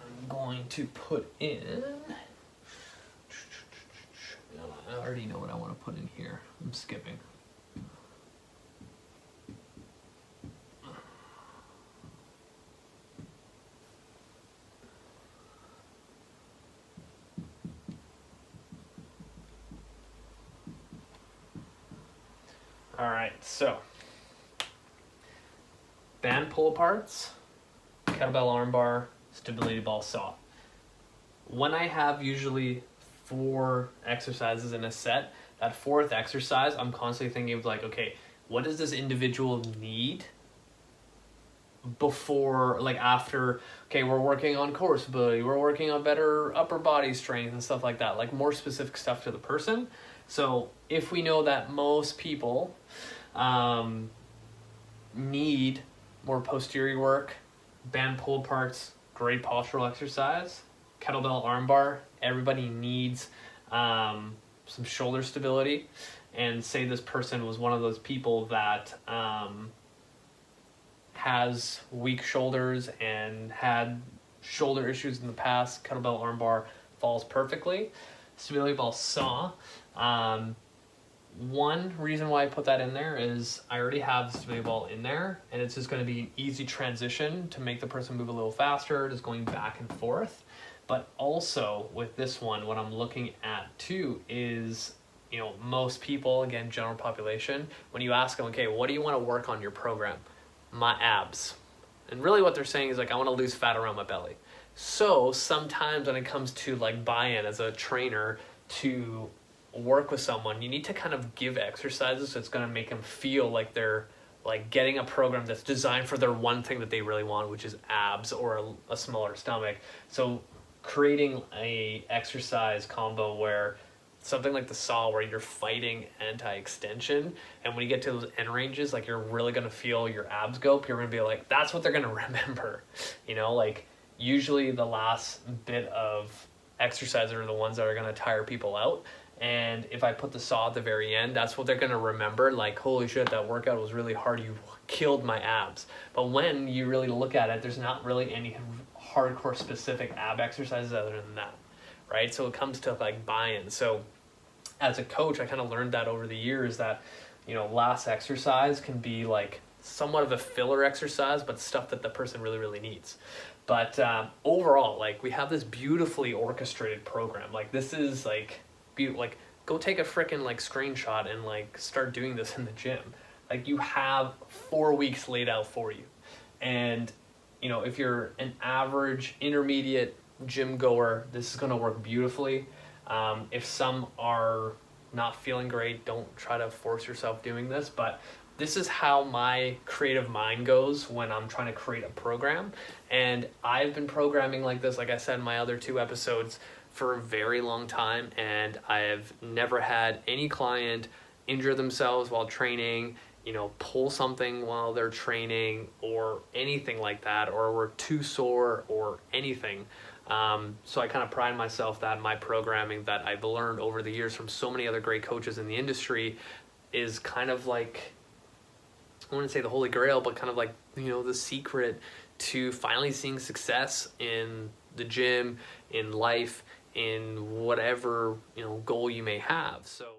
S1: I'm going to put in, I already know what I want to put in here. I'm skipping. All right, so band pull aparts, kettlebell armbar, stability ball saw. When I have usually 4 exercises in a set, that 4th exercise, I'm constantly thinking of like, okay, what does this individual need before, like after, okay, we're working on core stability, we're working on better upper body strength and stuff like that, like more specific stuff to the person. So if we know that most people need more posterior work, band pull aparts, great postural exercise, kettlebell armbar, everybody needs some shoulder stability, and say this person was one of those people that has weak shoulders and had shoulder issues in the past, kettlebell armbar falls perfectly. Stability ball saw. One reason why I put that in there is I already have the stability ball in there, and it's just going to be an easy transition to make the person move a little faster, just going back and forth. But also with this one, what I'm looking at too is, you know, most people, again, general population, when you ask them, okay, what do you want to work on your program? My abs. And really what they're saying is like, I want to lose fat around my belly. So sometimes when it comes to like buy-in as a trainer to work with someone, you need to kind of give exercises so it's going to make them feel like they're like getting a program that's designed for their one thing that they really want, which is abs or a smaller stomach. So creating a exercise combo where something like the saw, where you're fighting anti-extension, and when you get to those end ranges, like you're really going to feel your abs go up, you're going to be like, that's what they're going to remember. You know, like usually the last bit of exercises are the ones that are going to tire people out. And if I put the saw at the very end, that's what they're going to remember. Like, holy shit, that workout was really hard. You killed my abs. But when you really look at it, there's not really any hardcore specific ab exercises other than that, right? So it comes to like buy-in. So as a coach, I kind of learned that over the years that, you know, last exercise can be like somewhat of a filler exercise, but stuff that the person really, really needs. But overall, like we have this beautifully orchestrated program. Like this is like, like go take a freaking like screenshot and like start doing this in the gym. Like you have 4 weeks laid out for you. And you know, if you're an average intermediate gym goer, this is going to work beautifully. If some are not feeling great, don't try to force yourself doing this, but this is how my creative mind goes when I'm trying to create a program. And I've been programming like this, like I said in my other 2 episodes, for a very long time, and I have never had any client injure themselves while training, you know, pull something while they're training or anything like that, or were too sore or anything. So I kind of pride myself that my programming that I've learned over the years from so many other great coaches in the industry is kind of like, I wouldn't say the holy grail, but kind of like, you know, the secret to finally seeing success in the gym, in life, in whatever, you know, goal you may have. So